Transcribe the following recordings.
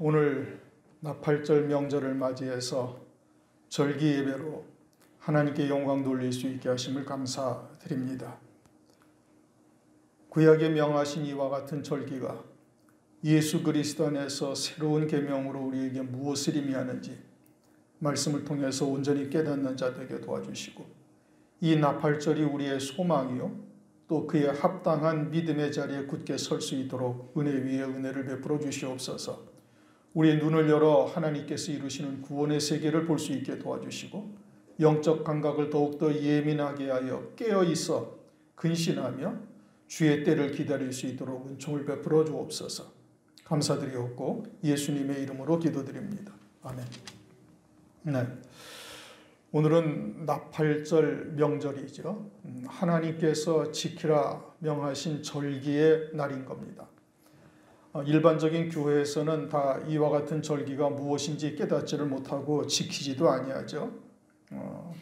오늘 나팔절 명절을 맞이해서 절기 예배로 하나님께 영광 돌릴 수 있게 하심을 감사드립니다. 구약에 명하신 이와 같은 절기가 예수 그리스도 안에서 새로운 계명으로 우리에게 무엇을 의미하는지 말씀을 통해서 온전히 깨닫는 자 되게 도와주시고, 이 나팔절이 우리의 소망이요 또 그에 합당한 믿음의 자리에 굳게 설 수 있도록 은혜 위에 은혜를 베풀어 주시옵소서. 우리의 눈을 열어 하나님께서 이루시는 구원의 세계를 볼 수 있게 도와주시고, 영적 감각을 더욱더 예민하게 하여 깨어 있어 근신하며 주의 때를 기다릴 수 있도록 은총을 베풀어 주옵소서. 감사드리옵고 예수님의 이름으로 기도드립니다. 아멘. 네. 오늘은 나팔절 명절이죠. 하나님께서 지키라 명하신 절기의 날인 겁니다. 일반적인 교회에서는 다 이와 같은 절기가 무엇인지 깨닫지를 못하고 지키지도 아니하죠.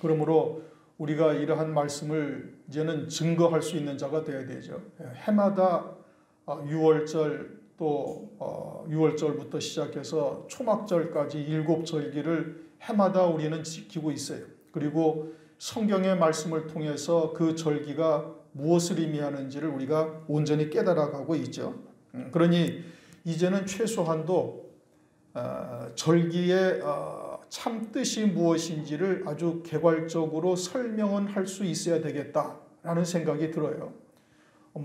그러므로 우리가 이러한 말씀을 이제는 증거할 수 있는 자가 되어야 되죠. 해마다 6월절 또 6월절부터 시작해서 초막절까지 7절기를 해마다 우리는 지키고 있어요. 그리고 성경의 말씀을 통해서 그 절기가 무엇을 의미하는지를 우리가 온전히 깨달아가고 있죠. 그러니 이제는 최소한도 절기의 참 뜻이 무엇인지를 아주 개괄적으로 설명은 할 수 있어야 되겠다라는 생각이 들어요.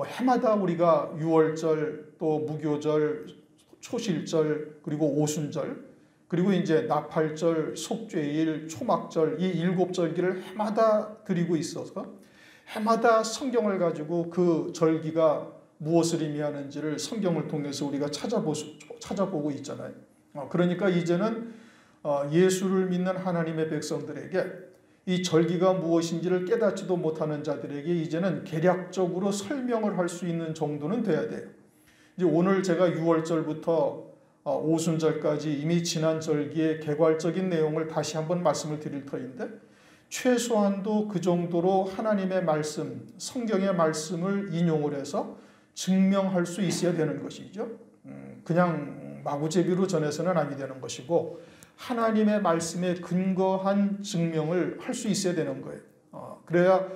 해마다 우리가 6월절, 또 무교절, 초실절, 그리고 오순절, 그리고 이제 나팔절, 속죄일, 초막절, 이 7절기를 해마다 드리고 있어서 해마다 성경을 가지고 그 절기가 무엇을 의미하는지를 성경을 통해서 우리가 찾아보고 있잖아요. 그러니까 이제는 예수를 믿는 하나님의 백성들에게 이 절기가 무엇인지를 깨닫지도 못하는 자들에게 이제는 개략적으로 설명을 할 수 있는 정도는 돼야 돼요. 이제 오늘 제가 6월절부터 오순절까지 이미 지난 절기의 개괄적인 내용을 다시 한번 말씀을 드릴 터인데, 최소한도 그 정도로 하나님의 말씀, 성경의 말씀을 인용을 해서 증명할 수 있어야 되는 것이죠. 그냥 마구제비로 전해서는 아니 되는 것이고, 하나님의 말씀에 근거한 증명을 할 수 있어야 되는 거예요. 그래야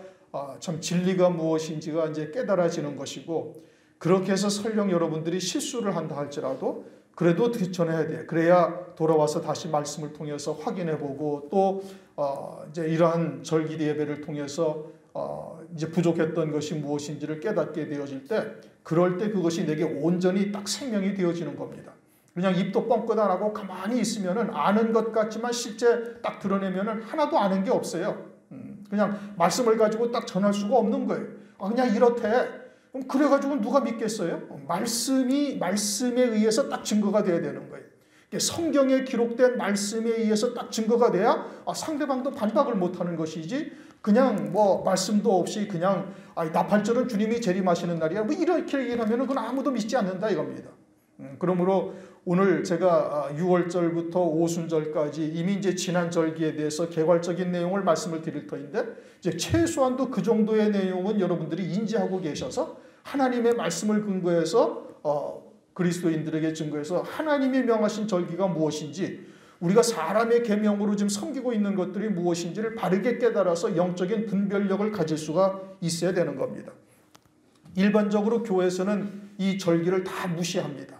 참 진리가 무엇인지가 이제 깨달아지는 것이고, 그렇게 해서 설령 여러분들이 실수를 한다 할지라도 그래도 전해야 돼요. 그래야 돌아와서 다시 말씀을 통해서 확인해보고, 또 이제 이러한 절기 예배를 통해서 이제 부족했던 것이 무엇인지를 깨닫게 되어질 때, 그럴 때 그것이 내게 온전히 딱 생명이 되어지는 겁니다. 그냥 입도 뻥끗 안 하고 가만히 있으면은 아는 것 같지만 실제 딱 드러내면은 하나도 아는 게 없어요. 그냥 말씀을 가지고 딱 전할 수가 없는 거예요. 그냥 이렇대. 그럼 그래가지고 누가 믿겠어요? 말씀에 의해서 딱 증거가 돼야 되는 거예요. 성경에 기록된 말씀에 의해서 딱 증거가 돼야 상대방도 반박을 못하는 것이지, 그냥 뭐 말씀도 없이 그냥 나팔절은 주님이 재림하시는 날이야 뭐 이렇게 얘기하면 그건 아무도 믿지 않는다 이겁니다. 그러므로 오늘 제가 6월절부터 오순절까지 이미 이제 지난 절기에 대해서 개괄적인 내용을 말씀을 드릴 터인데, 이제 최소한도 그 정도의 내용은 여러분들이 인지하고 계셔서 하나님의 말씀을 근거해서 그리스도인들에게 증거해서 하나님이 명하신 절기가 무엇인지, 우리가 사람의 계명으로 지금 섬기고 있는 것들이 무엇인지를 바르게 깨달아서 영적인 분별력을 가질 수가 있어야 되는 겁니다. 일반적으로 교회에서는 이 절기를 다 무시합니다.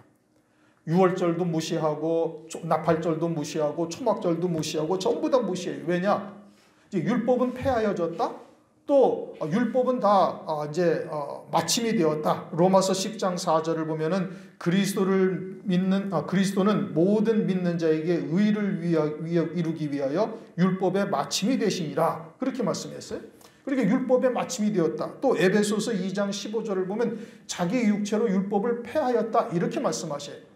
6월절도 무시하고 나팔절도 무시하고 초막절도 무시하고 전부 다 무시해요. 왜냐? 이제 율법은 폐하여졌다. 또 율법은 다 이제 마침이 되었다. 로마서 10장 4절을 보면은 그리스도는 모든 믿는 자에게 의를 이루기 위하여 율법의 마침이 되시니라. 그렇게 말씀했어요. 그러니까 율법의 마침이 되었다. 또 에베소서 2장 15절을 보면 자기 육체로 율법을 폐하였다. 이렇게 말씀하셔요.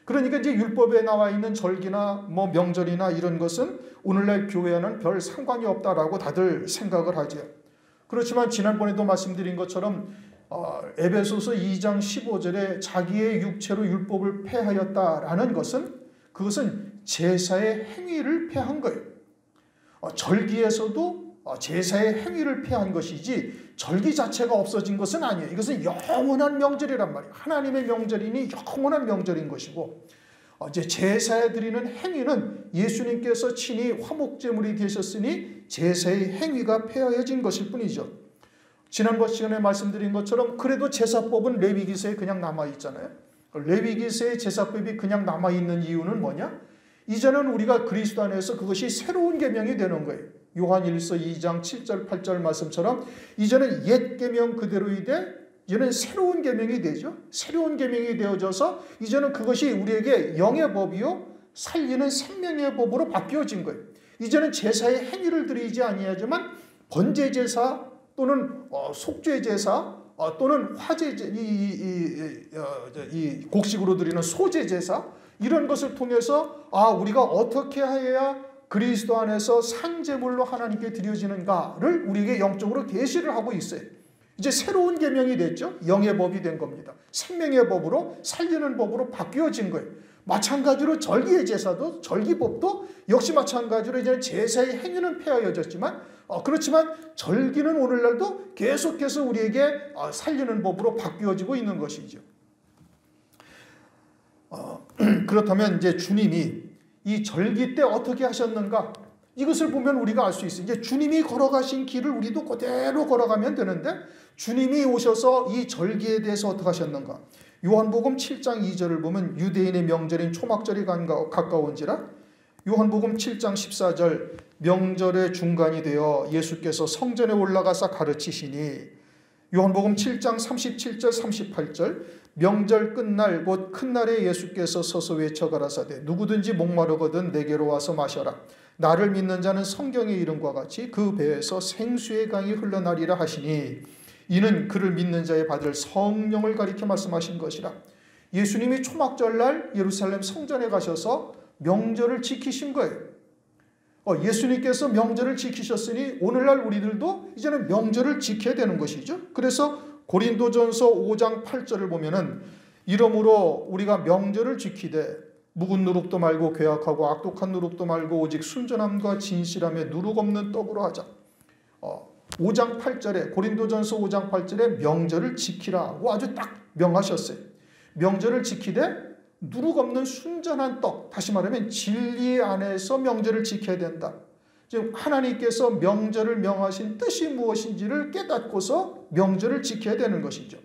그러니까 이제 율법에 나와 있는 절기나 뭐 명절이나 이런 것은 오늘날 교회와는 별 상관이 없다라고 다들 생각을 하죠. 그렇지만 지난번에도 말씀드린 것처럼 에베소서 2장 15절에 자기의 육체로 율법을 폐하였다라는 것은, 그것은 제사의 행위를 폐한 거예요. 절기에서도 제사의 행위를 폐한 것이지 절기 자체가 없어진 것은 아니에요. 이것은 영원한 명절이란 말이에요. 하나님의 명절이니 영원한 명절인 것이고, 이제 제사에 드리는 행위는 예수님께서 친히 화목제물이 되셨으니 제사의 행위가 폐하여진 것일 뿐이죠. 지난번 시간에 말씀드린 것처럼 그래도 제사법은 레위기서에 그냥 남아있잖아요. 레위기서의 제사법이 그냥 남아있는 이유는 뭐냐? 이제는 우리가 그리스도 안에서 그것이 새로운 계명이 되는 거예요. 요한일서 2장 7절 8절 말씀처럼 이제는 옛 계명 그대로이되 이제는 새로운 계명이 되죠. 새로운 계명이 되어져서 이제는 그것이 우리에게 영의 법이요 살리는 생명의 법으로 바뀌어진 거예요. 이제는 제사의 행위를 드리지 아니하지만 번제 제사 또는 속죄 제사 또는 화제 이 곡식으로 드리는 소제 제사 이런 것을 통해서 우리가 어떻게 해야 그리스도 안에서 산제물로 하나님께 드려지는가를 우리에게 영적으로 계시를 하고 있어요. 이제 새로운 계명이 됐죠. 영의 법이 된 겁니다. 생명의 법으로 살리는 법으로 바뀌어진 거예요. 마찬가지로 절기의 제사도 절기법도 역시 마찬가지로 이제 제사의 행위는 폐하여졌지만 그렇지만 절기는 오늘날도 계속해서 우리에게 살리는 법으로 바뀌어지고 있는 것이죠. 그렇다면 이제 주님이 이 절기 때 어떻게 하셨는가? 이것을 보면 우리가 알 수 있어요. 이제 주님이 걸어가신 길을 우리도 그대로 걸어가면 되는데 주님이 오셔서 이 절기에 대해서 어떻게 하셨는가? 요한복음 7장 2절을 보면 유대인의 명절인 초막절이 가까운지라 요한복음 7장 14절 명절의 중간이 되어 예수께서 성전에 올라가서 가르치시니 요한복음 7장 37절 38절 명절 끝날 곧 큰 날에 예수께서 서서 외쳐 가라사대 누구든지 목마르거든 내게로 와서 마셔라. 나를 믿는 자는 성경의 이름과 같이 그 배에서 생수의 강이 흘러나리라 하시니 이는 그를 믿는 자에 받을 성령을 가리켜 말씀하신 것이라. 예수님이 초막절날 예루살렘 성전에 가셔서 명절을 지키신 거예요. 예수님께서 명절을 지키셨으니 오늘날 우리들도 이제는 명절을 지켜야 되는 것이죠. 그래서 고린도전서 5장 8절을 보면은 이러므로 우리가 명절을 지키되 묵은 누룩도 말고 괴악하고 악독한 누룩도 말고 오직 순전함과 진실함에 누룩 없는 떡으로 하자. 5장 8절에 고린도전서 5장 8절에 명절을 지키라고 아주 딱 명하셨어요. 명절을 지키되 누룩 없는 순전한 떡, 다시 말하면 진리 안에서 명절을 지켜야 된다. 즉 하나님께서 명절을 명하신 뜻이 무엇인지를 깨닫고서 명절을 지켜야 되는 것이죠.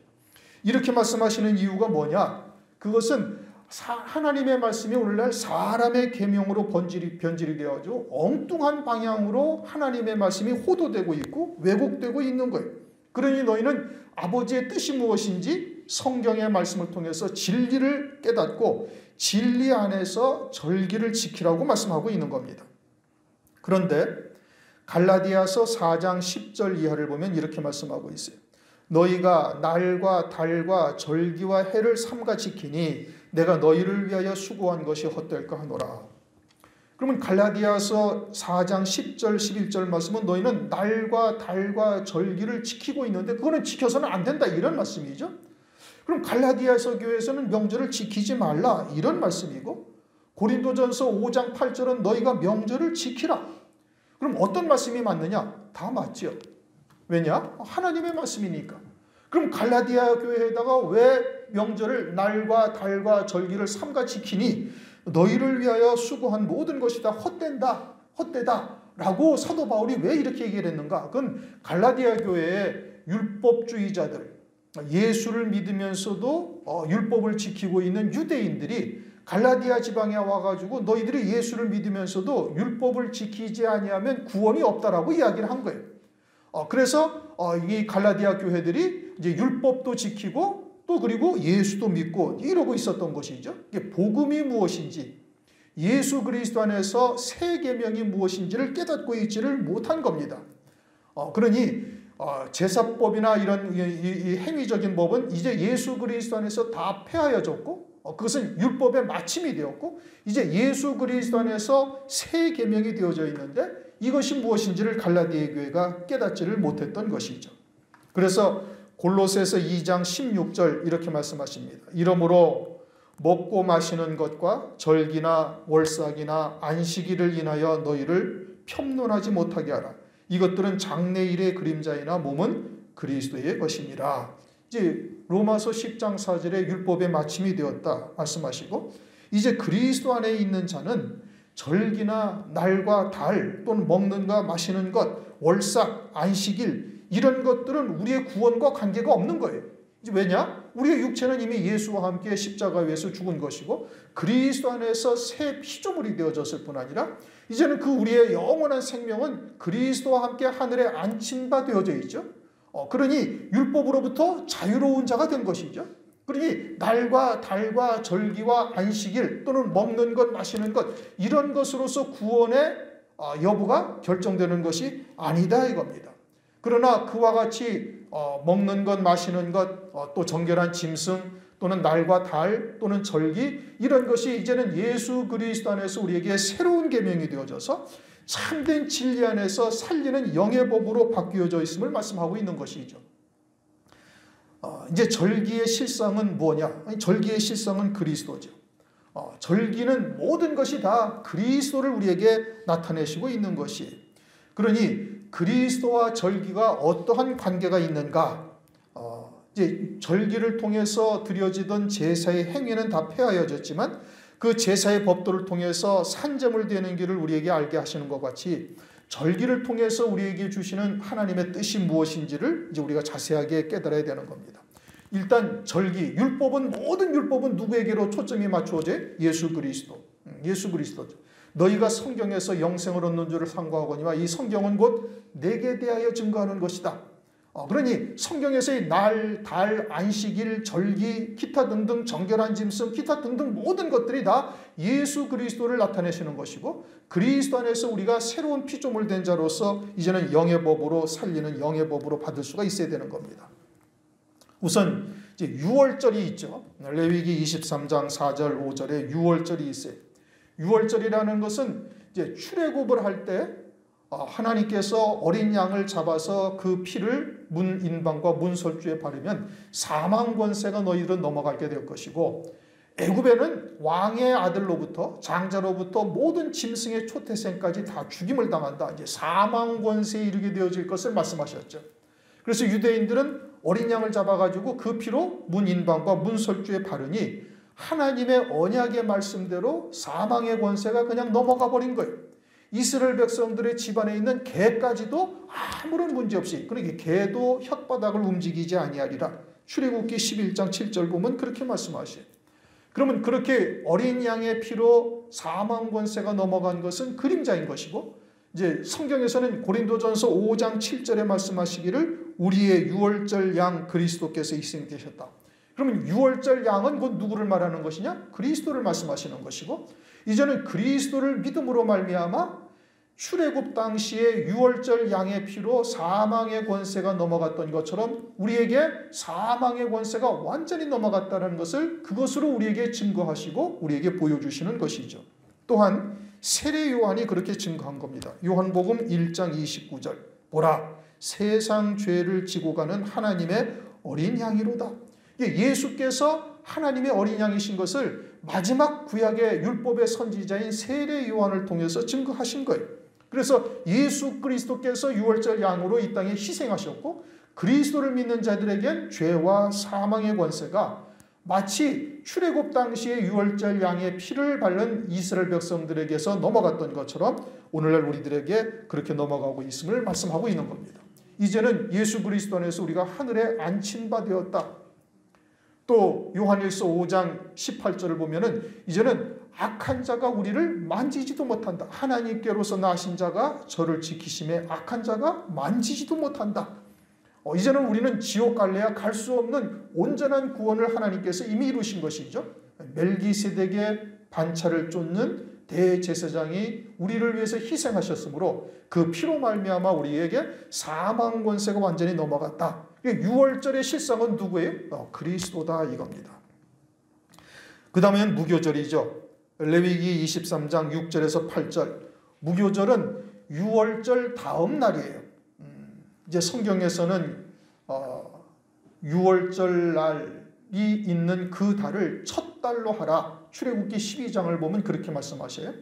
이렇게 말씀하시는 이유가 뭐냐? 그것은 하나님의 말씀이 오늘날 사람의 계명으로 변질이 되어져 엉뚱한 방향으로 하나님의 말씀이 호도되고 있고 왜곡되고 있는 거예요. 그러니 너희는 아버지의 뜻이 무엇인지 성경의 말씀을 통해서 진리를 깨닫고 진리 안에서 절기를 지키라고 말씀하고 있는 겁니다. 그런데 갈라디아서 4장 10절 이하를 보면 이렇게 말씀하고 있어요. 너희가 날과 달과 절기와 해를 삼가 지키니 내가 너희를 위하여 수고한 것이 헛될까 하노라. 그러면 갈라디아서 4장 10절 11절 말씀은 너희는 날과 달과 절기를 지키고 있는데 그거는 지켜서는 안 된다 이런 말씀이죠. 그럼 갈라디아서 교회에서는 명절을 지키지 말라 이런 말씀이고 고린도전서 5장 8절은 너희가 명절을 지키라. 그럼 어떤 말씀이 맞느냐? 다 맞죠. 왜냐? 하나님의 말씀이니까. 그럼 갈라디아 교회에다가 왜 명절을 날과 달과 절기를 삼가 지키니 너희를 위하여 수고한 모든 것이 다 헛되다 라고 사도 바울이 왜 이렇게 얘기를 했는가? 그건 갈라디아 교회의 율법주의자들, 예수를 믿으면서도 율법을 지키고 있는 유대인들이 갈라디아 지방에 와가지고 너희들이 예수를 믿으면서도 율법을 지키지 아니하면 구원이 없다라고 이야기를 한 거예요. 그래서 이 갈라디아 교회들이 이제 율법도 지키고 또 그리고 예수도 믿고 이러고 있었던 것이죠. 이게 복음이 무엇인지 예수 그리스도 안에서 새 계명이 무엇인지를 깨닫고 있지를 못한 겁니다. 그러니 제사법이나 이런 이 행위적인 법은 이제 예수 그리스도 안에서 다 폐하여졌고 그것은 율법의 마침이 되었고 이제 예수 그리스도 안에서 새 계명이 되어져 있는데 이것이 무엇인지를 갈라디아 교회가 깨닫지를 못했던 것이죠. 그래서 골로새서 2장 16절 이렇게 말씀하십니다. 이러므로 먹고 마시는 것과 절기나 월삭이나 안식일을 인하여 너희를 편론하지 못하게 하라. 이것들은 장래일의 그림자이나 몸은 그리스도의 것이니라. 이제 로마서 10장 4절에 율법의 마침이 되었다 말씀하시고 이제 그리스도 안에 있는 자는 절기나 날과 달 또는 먹는 것 마시는 것, 월삭, 안식일 이런 것들은 우리의 구원과 관계가 없는 거예요. 이제 왜냐? 우리의 육체는 이미 예수와 함께 십자가 위에서 죽은 것이고 그리스도 안에서 새 피조물이 되어졌을 뿐 아니라 이제는 그 우리의 영원한 생명은 그리스도와 함께 하늘에 안친 바 되어져 있죠. 그러니 율법으로부터 자유로운 자가 된 것이죠. 그러니 날과 달과 절기와 안식일 또는 먹는 것 마시는 것 이런 것으로서 구원의 여부가 결정되는 것이 아니다 이겁니다. 그러나 그와 같이 먹는 것 마시는 것 또 정결한 짐승 또는 날과 달 또는 절기 이런 것이 이제는 예수 그리스도 안에서 우리에게 새로운 계명이 되어져서 참된 진리 안에서 살리는 영의 법으로 바뀌어져 있음을 말씀하고 있는 것이죠. 이제 절기의 실상은 뭐냐? 절기의 실상은 그리스도죠. 절기는 모든 것이 다 그리스도를 우리에게 나타내시고 있는 것이에요. 그러니 그리스도와 절기가 어떠한 관계가 있는가? 이제 절기를 통해서 드려지던 제사의 행위는 다 폐하여졌지만 그 제사의 법도를 통해서 산재물 되는 길을 우리에게 알게 하시는 것 같이 절기를 통해서 우리에게 주시는 하나님의 뜻이 무엇인지를 이제 우리가 자세하게 깨달아야 되는 겁니다. 일단 절기, 모든 율법은 누구에게로 초점이 맞추어져요? 예수 그리스도. 예수 그리스도죠. 너희가 성경에서 영생을 얻는 줄을 상고하거니와 이 성경은 곧 내게 대하여 증거하는 것이다. 그러니 성경에서의 날, 달, 안식일, 절기, 기타 등등 정결한 짐승, 기타 등등 모든 것들이 다 예수 그리스도를 나타내시는 것이고 그리스도 안에서 우리가 새로운 피조물 된 자로서 이제는 영의 법으로 살리는 영의 법으로 받을 수가 있어야 되는 겁니다. 우선 이제 유월절이 있죠. 레위기 23장 4절 5절에 유월절이 있어요. 유월절이라는 것은 이제 출애굽을 할 때 하나님께서 어린 양을 잡아서 그 피를 문 인방과 문 설주에 바르면 사망 권세가 너희들은 넘어가게 될 것이고 애굽에는 왕의 아들로부터 장자로부터 모든 짐승의 초태생까지 다 죽임을 당한다. 이제 사망 권세에 이르게 되어질 것을 말씀하셨죠. 그래서 유대인들은 어린 양을 잡아가지고 그 피로 문 인방과 문 설주에 바르니 하나님의 언약의 말씀대로 사망의 권세가 그냥 넘어가 버린 거예요. 이스라엘 백성들의 집안에 있는 개까지도 아무런 문제 없이 그러니까 개도 혓바닥을 움직이지 아니하리라. 출애굽기 11장 7절 보면 그렇게 말씀하셔요. 그러면 그렇게 어린 양의 피로 사망 권세가 넘어간 것은 그림자인 것이고 이제 성경에서는 고린도전서 5장 7절에 말씀하시기를 우리의 유월절 양 그리스도께서 희생되셨다. 그러면 유월절 양은 곧 누구를 말하는 것이냐? 그리스도를 말씀하시는 것이고 이제는 그리스도를 믿음으로 말미암아 출애굽 당시에 유월절 양의 피로 사망의 권세가 넘어갔던 것처럼 우리에게 사망의 권세가 완전히 넘어갔다는 것을 그것으로 우리에게 증거하시고 우리에게 보여주시는 것이죠. 또한 세례 요한이 그렇게 증거한 겁니다. 요한복음 1장 29절 보라 세상 죄를 지고 가는 하나님의 어린 양이로다. 예수께서 하나님의 어린 양이신 것을 마지막 구약의 율법의 선지자인 세례 요한을 통해서 증거하신 거예요. 그래서 예수 그리스도께서 유월절 양으로 이 땅에 희생하셨고 그리스도를 믿는 자들에겐 죄와 사망의 권세가 마치 출애굽 당시에 유월절 양의 피를 바른 이스라엘 백성들에게서 넘어갔던 것처럼 오늘날 우리들에게 그렇게 넘어가고 있음을 말씀하고 있는 겁니다. 이제는 예수 그리스도 안에서 우리가 하늘에 안친 바 되었다. 또 요한일서 5장 18절을 보면은 이제는 악한 자가 우리를 만지지도 못한다. 하나님께로서 나신 자가 저를 지키심에 악한 자가 만지지도 못한다. 이제는 우리는 지옥 갈래야 갈 수 없는 온전한 구원을 하나님께서 이미 이루신 것이죠. 멜기세덱의 반차를 쫓는 대제사장이 우리를 위해서 희생하셨으므로 그 피로 말미암아 우리에게 사망 권세가 완전히 넘어갔다. 유월절의 실상은 누구예요? 그리스도다 이겁니다. 그 다음엔 무교절이죠. 레위기 23장 6절에서 8절 무교절은 유월절 다음 날이에요. 이제 성경에서는 유월절 날이 있는 그 달을 첫 달로 하라. 출애굽기 12장을 보면 그렇게 말씀하셔요.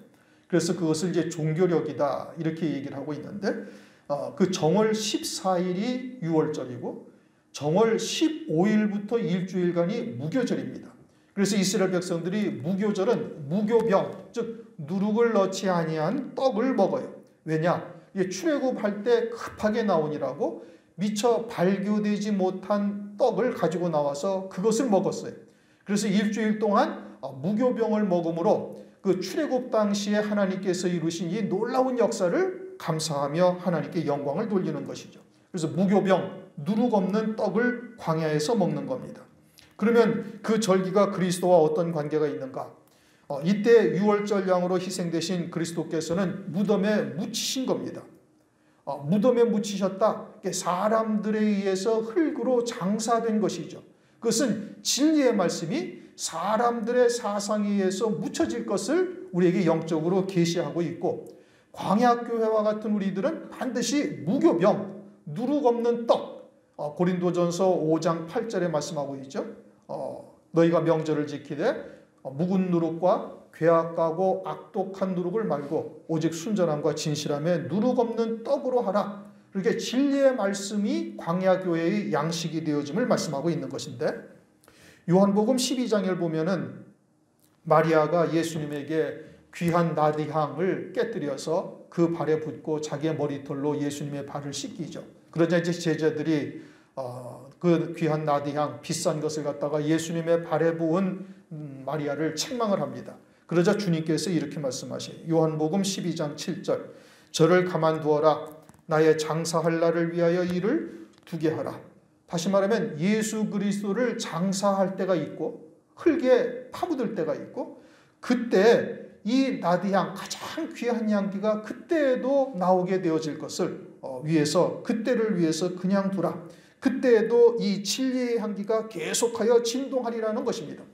그래서 그것을 이제 종교력이다 이렇게 얘기를 하고 있는데 그 정월 14일이 유월절이고 정월 15일부터 일주일간이 무교절입니다. 그래서 이스라엘 백성들이 무교절은 무교병, 즉 누룩을 넣지 아니한 떡을 먹어요. 왜냐? 이게 출애굽할 때 급하게 나오니라고 미처 발교되지 못한 떡을 가지고 나와서 그것을 먹었어요. 그래서 일주일 동안 무교병을 먹음으로 그 출애굽 당시에 하나님께서 이루신 이 놀라운 역사를 감사하며 하나님께 영광을 돌리는 것이죠. 그래서 무교병, 누룩 없는 떡을 광야에서 먹는 겁니다. 그러면 그 절기가 그리스도와 어떤 관계가 있는가? 이때 유월절 양으로 희생되신 그리스도께서는 무덤에 묻히신 겁니다. 무덤에 묻히셨다. 사람들에 의해서 흙으로 장사된 것이죠. 그것은 진리의 말씀이 사람들의 사상에 의해서 묻혀질 것을 우리에게 영적으로 계시하고 있고, 광야교회와 같은 우리들은 반드시 무교병, 누룩 없는 떡, 고린도전서 5장 8절에 말씀하고 있죠. 너희가 명절을 지키되 묵은 누룩과 괴악하고 악독한 누룩을 말고 오직 순전함과 진실함에 누룩 없는 떡으로 하라. 그렇게 진리의 말씀이 광야교회의 양식이 되어짐을 말씀하고 있는 것인데, 요한복음 12장을 보면은 마리아가 예수님에게 귀한 나디향을 깨뜨려서 그 발에 붓고 자기의 머리털로 예수님의 발을 씻기죠. 그러자 이제 제자들이 그 귀한 나디향, 비싼 것을 갖다가 예수님의 발에 부은 마리아를 책망을 합니다. 그러자 주님께서 이렇게 말씀하셔요. 요한복음 12장 7절. 저를 가만두어라. 나의 장사할 날을 위하여 이를 두게 하라. 다시 말하면 예수 그리스도를 장사할 때가 있고 흙에 파묻을 때가 있고, 그때 이 나디향, 가장 귀한 향기가 그때에도 나오게 되어질 것을 위해서, 그때를 위해서 그냥 두라. 그때에도 이 진리의 향기가 계속하여 진동하리라는 것입니다.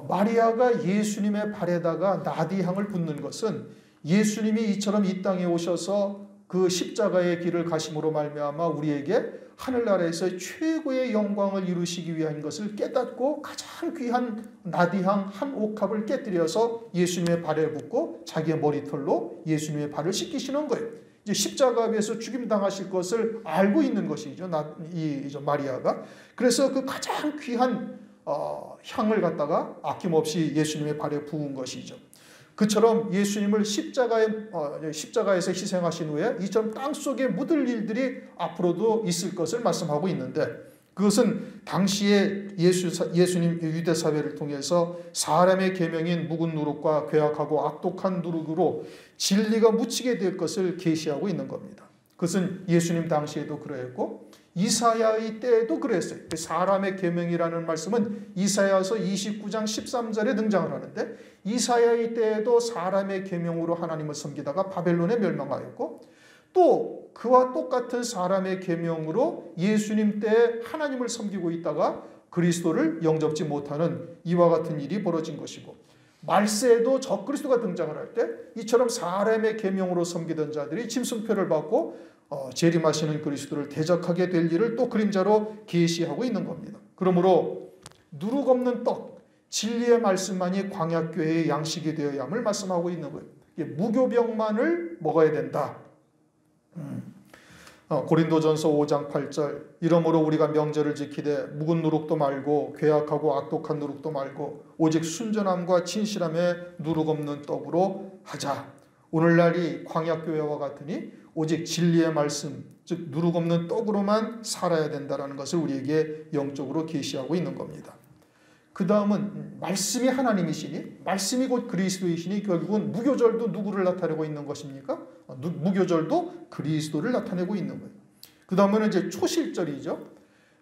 마리아가 예수님의 발에다가 나디향을 붓는 것은 예수님이 이처럼 이 땅에 오셔서 그 십자가의 길을 가심으로 말미암아 우리에게 하늘나라에서 최고의 영광을 이루시기 위한 것을 깨닫고 가장 귀한 나디향 한 옥합을 깨뜨려서 예수님의 발에 붓고 자기의 머리털로 예수님의 발을 씻기시는 거예요. 이제 십자가 위에서 죽임 당하실 것을 알고 있는 것이죠. 마리아가. 그래서 그 가장 귀한 향을 갖다가 아낌없이 예수님의 발에 부은 것이죠. 그처럼 예수님을 십자가에서 희생하신 후에 이처럼 땅속에 묻을 일들이 앞으로도 있을 것을 말씀하고 있는데, 그것은 당시에 예수님 유대사회를 통해서 사람의 계명인 묵은 누룩과 괴악하고 악독한 누룩으로 진리가 묻히게 될 것을 계시하고 있는 겁니다. 그것은 예수님 당시에도 그랬고 이사야의 때에도 그랬어요. 사람의 계명이라는 말씀은 이사야서 29장 13절에 등장을 하는데, 이사야의 때에도 사람의 계명으로 하나님을 섬기다가 바벨론에 멸망하였고, 또 그와 똑같은 사람의 계명으로 예수님 때에 하나님을 섬기고 있다가 그리스도를 영접지 못하는 이와 같은 일이 벌어진 것이고, 말세에도 적그리스도가 등장을 할 때 이처럼 사람의 계명으로 섬기던 자들이 짐승표를 받고 재림하시는 그리스도를 대적하게 될 일을 또 그림자로 계시하고 있는 겁니다. 그러므로 누룩 없는 떡, 진리의 말씀만이 광야교회의 양식이 되어야 함을 말씀하고 있는 거예요. 무교병만을 먹어야 된다. 고린도전서 5장 8절. 이러므로 우리가 명절을 지키되 묵은 누룩도 말고 괴악하고 악독한 누룩도 말고 오직 순전함과 진실함에 누룩 없는 떡으로 하자. 오늘날이 광야교회와 같으니 오직 진리의 말씀, 즉 누룩 없는 떡으로만 살아야 된다는 것을 우리에게 영적으로 계시하고 있는 겁니다. 그 다음은 말씀이 하나님이시니, 말씀이 곧 그리스도이시니, 결국은 무교절도 누구를 나타내고 있는 것입니까? 무교절도 그리스도를 나타내고 있는 거예요. 그 다음은 이제 초실절이죠.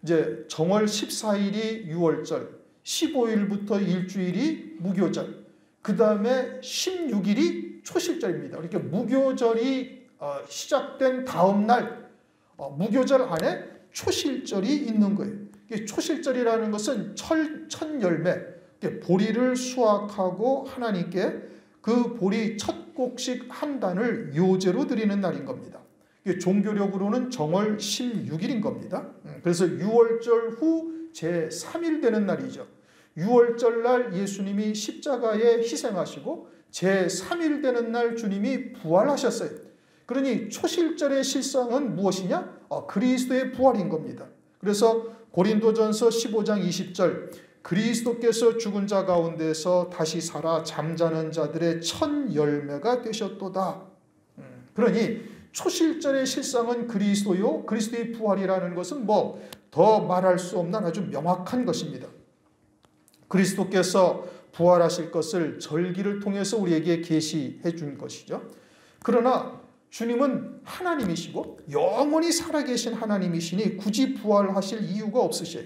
이제 정월 14일이 유월절, 15일부터 일주일이 무교절, 그 다음에 16일이 초실절입니다. 그러니까 무교절이 시작된 다음 날 무교절 안에 초실절이 있는 거예요. 초실절이라는 것은 첫 열매, 보리를 수확하고 하나님께 그 보리 첫 곡식 한 단을 요제로 드리는 날인 겁니다. 종교력으로는 정월 16일인 겁니다. 그래서 유월절 후 제3일 되는 날이죠. 유월절 날 예수님이 십자가에 희생하시고 제3일 되는 날 주님이 부활하셨어요. 그러니 초실절의 실상은 무엇이냐? 그리스도의 부활인 겁니다. 그래서 고린도전서 15장 20절, 그리스도께서 죽은 자 가운데서 다시 살아 잠자는 자들의 첫 열매가 되셨도다. 그러니 초실절의 실상은 그리스도요, 그리스도의 부활이라는 것은 뭐 더 말할 수 없는 아주 명확한 것입니다. 그리스도께서 부활하실 것을 절기를 통해서 우리에게 계시해 준 것이죠. 그러나 주님은 하나님이시고 영원히 살아계신 하나님이시니 굳이 부활하실 이유가 없으셔요.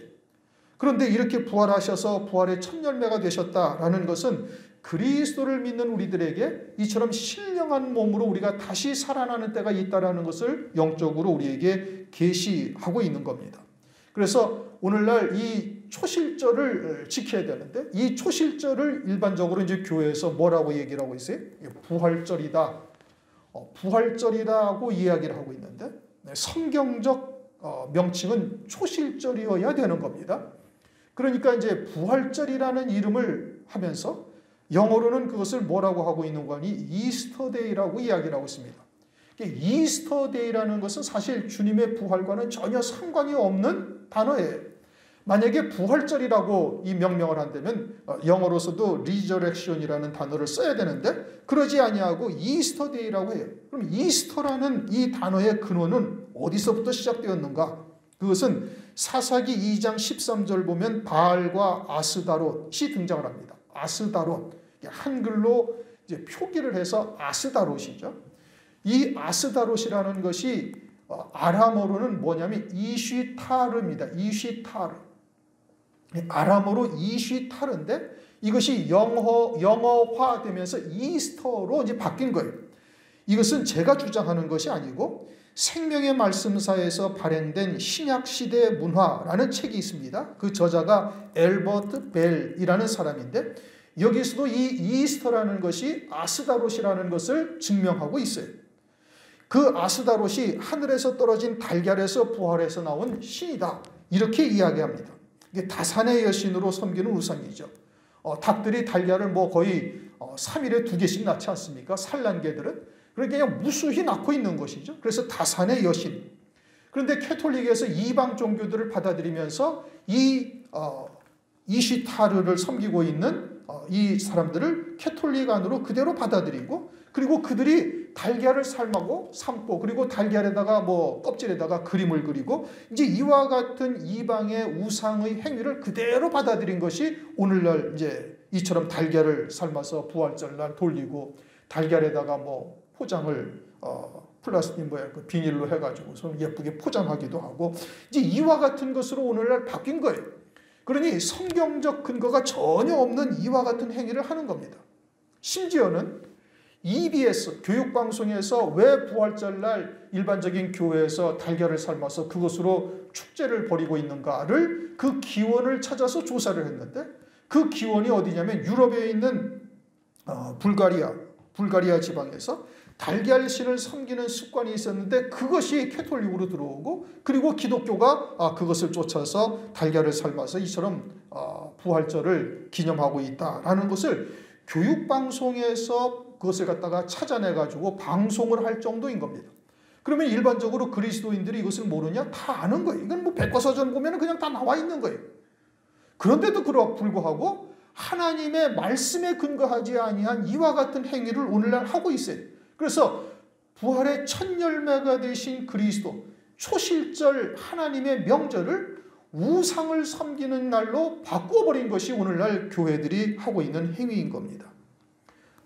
그런데 이렇게 부활하셔서 부활의 첫 열매가 되셨다라는 것은 그리스도를 믿는 우리들에게 이처럼 신령한 몸으로 우리가 다시 살아나는 때가 있다라는 것을 영적으로 우리에게 계시하고 있는 겁니다. 그래서 오늘날 이 초실절을 지켜야 되는데 이 초실절을 일반적으로 이제 교회에서 뭐라고 얘기를 하고 있어요? 부활절이다. 부활절이라고 이야기를 하고 있는데 성경적 명칭은 초실절이어야 되는 겁니다. 그러니까 이제 부활절이라는 이름을 하면서 영어로는 그것을 뭐라고 하고 있는 거니? 이스터데이라고 이야기를 하고 있습니다. 이스터데이라는 것은 사실 주님의 부활과는 전혀 상관이 없는 단어예요. 만약에 부활절이라고 이 명명을 한다면 영어로서도 resurrection이라는 단어를 써야 되는데 그러지 아니하고 이스터데이라고 해요. 그럼 이스터라는 이 단어의 근원은 어디서부터 시작되었는가? 그것은 사사기 2장 13절 보면 바알과 아스다롯이 등장을 합니다. 아스다롯, 한글로 이제 표기를 해서 아스다롯이죠. 이 아스다롯이라는 것이 아람어로는 뭐냐면 이쉬타르입니다. 이쉬타르. 아람어로 이쉬타르인데 이것이 영어화되면서 이스터로 이제 바뀐 거예요. 이것은 제가 주장하는 것이 아니고 생명의 말씀사에서 발행된 신약시대 문화라는 책이 있습니다. 그 저자가 엘버트 벨이라는 사람인데 여기서도 이 이스터라는 것이 아스다롯이라는 것을 증명하고 있어요. 그 아스다롯이 하늘에서 떨어진 달걀에서 부활해서 나온 신이다. 이렇게 이야기합니다. 이게 다산의 여신으로 섬기는 우상이죠. 닭들이 달걀을 뭐 거의 3일에 2개씩 낳지 않습니까? 산란개들은. 그러니까 그냥 무수히 낳고 있는 것이죠. 그래서 다산의 여신. 그런데 캐톨릭에서 이방 종교들을 받아들이면서 이시타르를 섬기고 있는 이 사람들을 캐톨릭 안으로 그대로 받아들이고 그리고 그들이 달걀을 삶고 그리고 달걀에다가 뭐 껍질에다가 그림을 그리고 이제 이와 같은 이방의 우상의 행위를 그대로 받아들인 것이 오늘날 이제 이처럼 달걀을 삶아서 부활절날 돌리고 달걀에다가 뭐 포장을 플라스틱 그 비닐로 해가지고 좀 예쁘게 포장하기도 하고 이제 이와 같은 것으로 오늘날 바뀐 거예요. 그러니 성경적 근거가 전혀 없는 이와 같은 행위를 하는 겁니다. 심지어는 EBS 교육방송에서 왜 부활절날 일반적인 교회에서 달걀을 삶아서 그것으로 축제를 벌이고 있는가를 그 기원을 찾아서 조사를 했는데 그 기원이 어디냐면 유럽에 있는 불가리아 지방에서 달걀신을 섬기는 습관이 있었는데 그것이 캐톨릭으로 들어오고 그리고 기독교가 그것을 쫓아서 달걀을 삶아서 이처럼 부활절을 기념하고 있다라는 것을 교육방송에서 그것을 갖다가 찾아내가지고 방송을 할 정도인 겁니다. 그러면 일반적으로 그리스도인들이 이것을 모르냐? 다 아는 거예요. 이건 뭐 백과사전 보면 그냥 다 나와 있는 거예요. 그런데도 불구하고 하나님의 말씀에 근거하지 아니한 이와 같은 행위를 오늘날 하고 있어요. 그래서 부활의 첫 열매가 되신 그리스도, 초실절 하나님의 명절을 우상을 섬기는 날로 바꿔버린 것이 오늘날 교회들이 하고 있는 행위인 겁니다.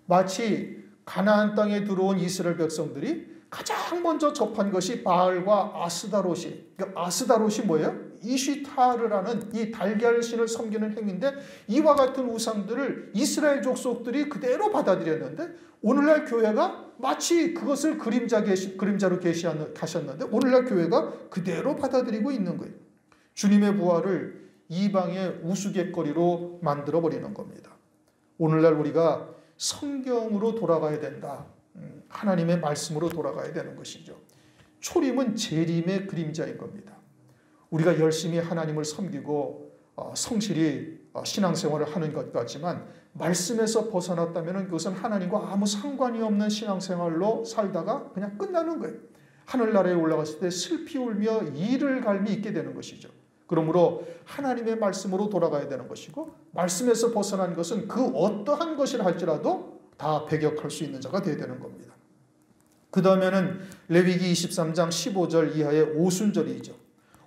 마치 가나안 땅에 들어온 이스라엘 백성들이 가장 먼저 접한 것이 바알과 아스다롯이. 아스다롯이 뭐예요? 이시타르라는 이 달걀신을 섬기는 행위인데 이와 같은 우상들을 이스라엘 족속들이 그대로 받아들였는데 오늘날 교회가 마치 그것을 그림자로 가셨는데 오늘날 교회가 그대로 받아들이고 있는 거예요. 주님의 부활을 이방의 우스갯거리로 만들어버리는 겁니다. 오늘날 우리가 성경으로 돌아가야 된다. 하나님의 말씀으로 돌아가야 되는 것이죠. 초림은 재림의 그림자인 겁니다. 우리가 열심히 하나님을 섬기고 성실히 신앙생활을 하는 것 같지만 말씀에서 벗어났다면 그것은 하나님과 아무 상관이 없는 신앙생활로 살다가 그냥 끝나는 거예요. 하늘나라에 올라갔을 때 슬피 울며 이를 갈미 있게 되는 것이죠. 그러므로 하나님의 말씀으로 돌아가야 되는 것이고 말씀에서 벗어난 것은 그 어떠한 것이라 할지라도 다 배격할 수 있는 자가 되어야 되는 겁니다. 그 다음에는 레위기 23장 15절 이하의 오순절이죠.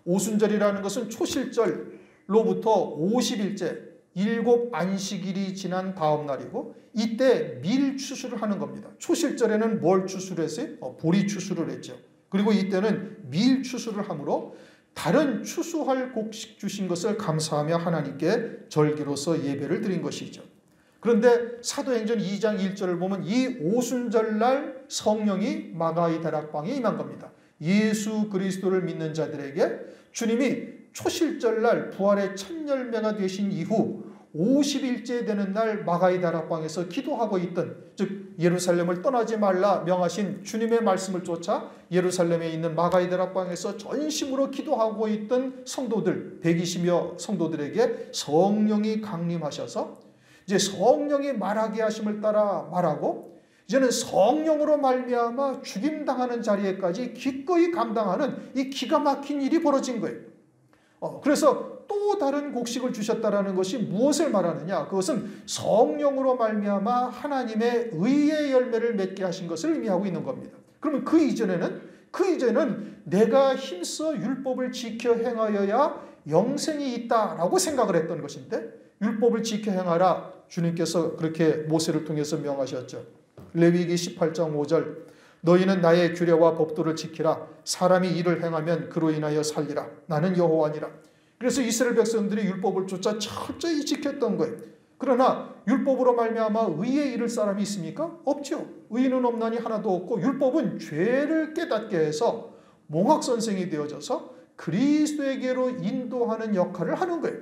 오순절이라는 것은 초실절로부터 50일째 7 안식일이 지난 다음 날이고 이때 밀 추수를 하는 겁니다. 초실절에는 뭘 추수를 했어요? 보리 추수를 했죠. 그리고 이때는 밀 추수를 하므로 다른 추수할 곡식 주신 것을 감사하며 하나님께 절기로서 예배를 드린 것이죠. 그런데 사도행전 2장 1절을 보면 이 오순절날 성령이 마가이 다락방에 임한 겁니다. 예수 그리스도를 믿는 자들에게 주님이 초실절날 부활의 첫 열매가 되신 이후 50일째 되는 날 마가이 다락방에서 기도하고 있던, 즉 예루살렘을 떠나지 말라 명하신 주님의 말씀을 쫓아 예루살렘에 있는 마가이 다락방에서 전심으로 기도하고 있던 성도들 120여 성도들에게 성령이 강림하셔서 이제 성령이 말하게 하심을 따라 말하고 이제는 성령으로 말미암아 죽임당하는 자리에까지 기꺼이 감당하는 이 기가 막힌 일이 벌어진 거예요. 그래서 또 다른 곡식을 주셨다라는 것이 무엇을 말하느냐? 그것은 성령으로 말미암아 하나님의 의의 열매를 맺게 하신 것을 의미하고 있는 겁니다. 그러면 그 이전에는 내가 힘써 율법을 지켜 행하여야 영생이 있다라고 생각을 했던 것인데 율법을 지켜 행하라 주님께서 그렇게 모세를 통해서 명하셨죠. 레위기 18장 5절 너희는 나의 규례와 법도를 지키라. 사람이 이를 행하면 그로 인하여 살리라. 나는 여호와니라. 그래서 이스라엘 백성들이 율법을 쫓아 철저히 지켰던 거예요. 그러나 율법으로 말미암아 의에 이를 사람이 있습니까? 없죠. 의인은 없나니 하나도 없고 율법은 죄를 깨닫게 해서 몽학선생이 되어져서 그리스도에게로 인도하는 역할을 하는 거예요.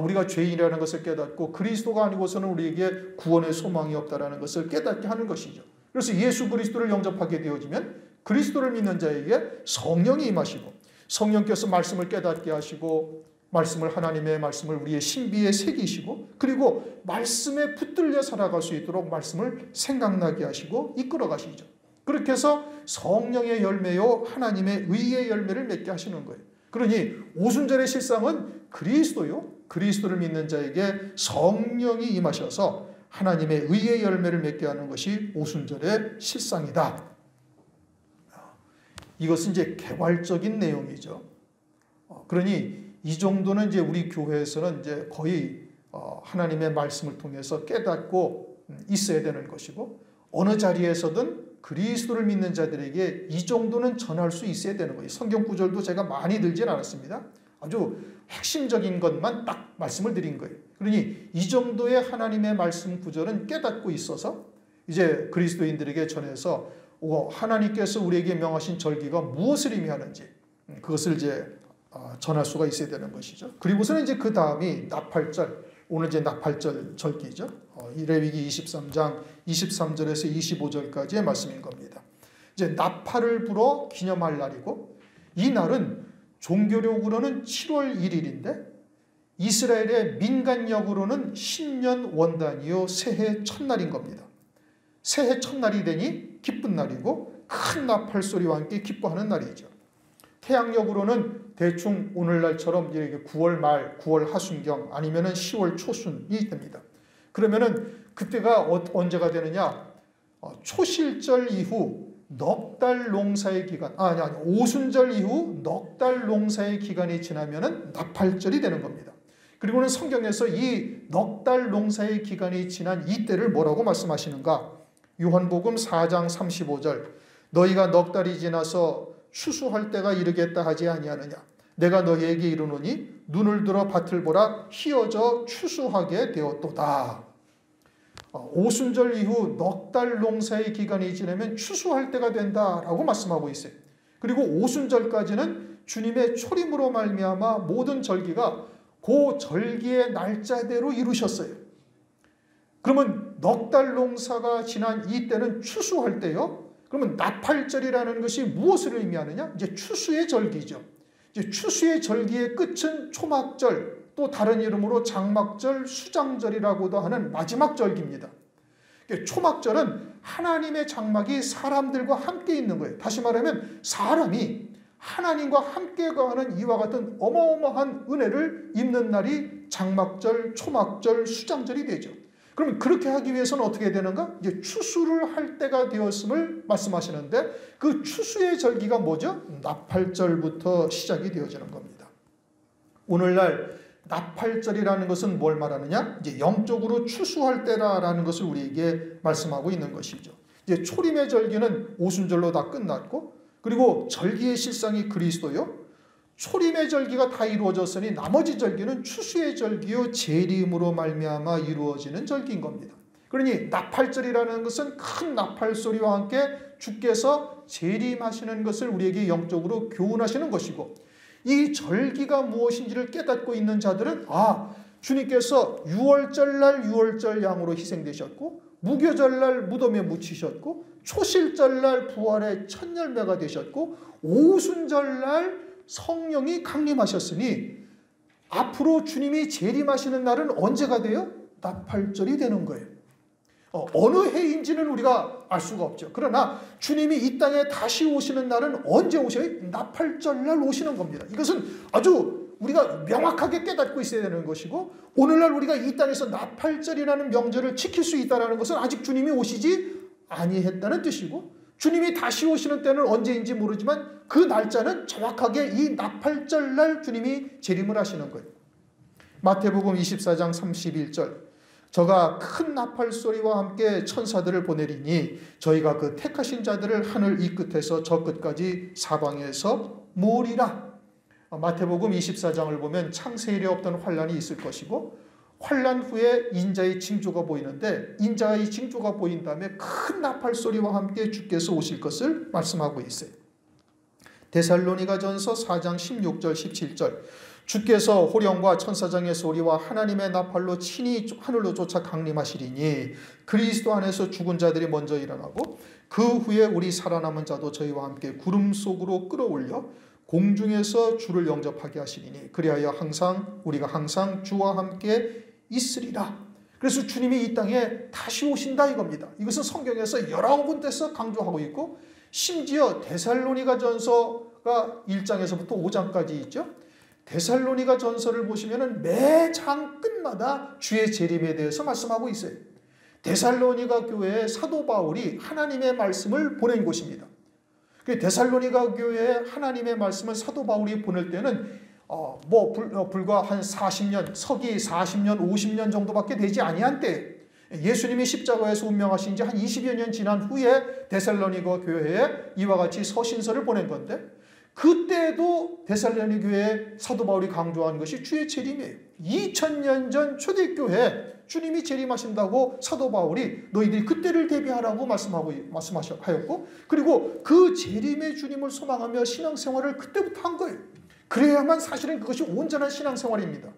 우리가 죄인이라는 것을 깨닫고 그리스도가 아니고서는 우리에게 구원의 소망이 없다라는 것을 깨닫게 하는 것이죠. 그래서 예수 그리스도를 영접하게 되어지면 그리스도를 믿는 자에게 성령이 임하시고 성령께서 말씀을 깨닫게 하시고 하나님의 말씀을 우리의 신비에 새기시고 그리고 말씀에 붙들려 살아갈 수 있도록 말씀을 생각나게 하시고 이끌어 가시죠. 그렇게 해서 성령의 열매요 하나님의 의의 열매를 맺게 하시는 거예요. 그러니 오순절의 실상은 그리스도를 믿는 자에게 성령이 임하셔서 하나님의 의의 열매를 맺게 하는 것이 오순절의 실상이다. 이것은 이제 개괄적인 내용이죠. 그러니 이 정도는 이제 우리 교회에서는 이제 거의 하나님의 말씀을 통해서 깨닫고 있어야 되는 것이고 어느 자리에서든 그리스도를 믿는 자들에게 이 정도는 전할 수 있어야 되는 거예요. 성경 구절도 제가 많이 들진 않았습니다. 아주 핵심적인 것만 딱 말씀을 드린 거예요. 그러니 이 정도의 하나님의 말씀 구절은 깨닫고 있어서 이제 그리스도인들에게 전해서 하나님께서 우리에게 명하신 절기가 무엇을 의미하는지 그것을 이제 전할 수가 있어야 되는 것이죠. 그리고서는 이제 그 다음이 나팔절, 오늘 이제 나팔절 절기죠. 레위기 23장 23절에서 25절까지의 말씀인 겁니다. 이제 나팔을 불어 기념할 날이고 이 날은 종교력으로는 7월 1일인데 이스라엘의 민간력으로는 신년 원단이요 새해 첫날인 겁니다. 새해 첫날이 되니 기쁜 날이고 큰 나팔 소리와 함께 기뻐하는 날이죠. 태양력으로는 대충 오늘날처럼 9월 말, 9월 하순경 아니면은 10월 초순이 됩니다. 그러면은 그때가 언제가 되느냐? 초실절 이후 넉 달 농사의 기간, 오순절 이후 넉 달 농사의 기간이 지나면은 나팔절이 되는 겁니다. 그리고는 성경에서 이 넉 달 농사의 기간이 지난 이때를 뭐라고 말씀하시는가? 요한복음 4장 35절 너희가 넉 달이 지나서 추수할 때가 이르겠다 하지 아니하느냐? 내가 너희에게 이르노니 눈을 들어 밭을 보라 희어져 추수하게 되었도다. 오순절 이후 넉 달 농사의 기간이 지나면 추수할 때가 된다라고 말씀하고 있어요. 그리고 오순절까지는 주님의 초림으로 말미암아 모든 절기가 그 절기의 날짜대로 이루셨어요. 그러면 넉 달 농사가 지난 이때는 추수할 때요. 그러면 나팔절이라는 것이 무엇을 의미하느냐? 이제 추수의 절기죠. 이제 추수의 절기의 끝은 초막절, 또 다른 이름으로 장막절, 수장절이라고도 하는 마지막 절기입니다. 초막절은 하나님의 장막이 사람들과 함께 있는 거예요. 다시 말하면 사람이 하나님과 함께 거하는 이와 같은 어마어마한 은혜를 입는 날이 장막절, 초막절, 수장절이 되죠. 그럼 그렇게 하기 위해서는 어떻게 되는가? 이제 추수를 할 때가 되었음을 말씀하시는데 그 추수의 절기가 뭐죠? 나팔절부터 시작이 되어지는 겁니다. 오늘날 나팔절이라는 것은 뭘 말하느냐? 이제 영적으로 추수할 때라는 것을 우리에게 말씀하고 있는 것이죠. 이제 초림의 절기는 오순절로 다 끝났고, 그리고 절기의 실상이 그리스도요. 초림의 절기가 다 이루어졌으니 나머지 절기는 추수의 절기요 재림으로 말미암아 이루어지는 절기인 겁니다. 그러니 나팔절이라는 것은 큰 나팔 소리와 함께 주께서 재림하시는 것을 우리에게 영적으로 교훈하시는 것이고, 이 절기가 무엇인지를 깨닫고 있는 자들은 주님께서 유월절날 유월절 양으로 희생되셨고, 무교절날 무덤에 묻히셨고, 초실절날 부활의 첫 열매가 되셨고, 오순절날 성령이 강림하셨으니 앞으로 주님이 재림하시는 날은 언제가 돼요? 나팔절이 되는 거예요. 어느 해인지는 우리가 알 수가 없죠. 그러나 주님이 이 땅에 다시 오시는 날은 언제 오셔요? 나팔절날 오시는 겁니다. 이것은 아주 우리가 명확하게 깨닫고 있어야 되는 것이고, 오늘날 우리가 이 땅에서 나팔절이라는 명절을 지킬 수 있다는 것은 아직 주님이 오시지 아니했다는 뜻이고, 주님이 다시 오시는 때는 언제인지 모르지만 그 날짜는 정확하게 이 나팔절날 주님이 재림을 하시는 거예요. 마태복음 24장 31절, 저가 큰 나팔 소리와 함께 천사들을 보내리니 저희가 그 택하신 자들을 하늘 이 끝에서 저 끝까지 사방에서 모으리라. 마태복음 24장을 보면 창세 이래 없던 환란이 있을 것이고, 환란 후에 인자의 징조가 보이는데, 인자의 징조가 보인 다음에 큰 나팔 소리와 함께 주께서 오실 것을 말씀하고 있어요. 데살로니가전서 4장 16절 17절, 주께서 호령과 천사장의 소리와 하나님의 나팔로 친히 하늘로 쫓아 강림하시리니 그리스도 안에서 죽은 자들이 먼저 일어나고 그 후에 우리 살아남은 자도 저희와 함께 구름 속으로 끌어올려 공중에서 주를 영접하게 하시리니 그리하여 우리가 항상 주와 함께 있으리라. 그래서 주님이 이 땅에 다시 오신다 이겁니다. 이것은 성경에서 19군데서 강조하고 있고, 심지어 데살로니가전서가 1장에서부터 5장까지 있죠. 데살로니가전서를 보시면 매 장 끝마다 주의 재림에 대해서 말씀하고 있어요. 데살로니가 교회에 사도 바울이 하나님의 말씀을 보낸 곳입니다. 데살로니가 교회에 하나님의 말씀을 사도 바울이 보낼 때는 불과 한 40년, 서기 40년, 50년 정도밖에 되지 아니한 때, 예수님이 십자가에서 운명하신 지 한 20여 년 지난 후에 데살로니가 교회에 이와 같이 서신서를 보낸 건데, 그때도 데살로니가 교회에 사도 바울이 강조한 것이 주의 재림이에요. 2000년 전 초대교회 주님이 재림하신다고 사도 바울이 너희들이 그때를 대비하라고 말씀하셨고, 그리고 그 재림의 주님을 소망하며 신앙생활을 그때부터 한 거예요. 그래야만 사실은 그것이 온전한 신앙생활입니다.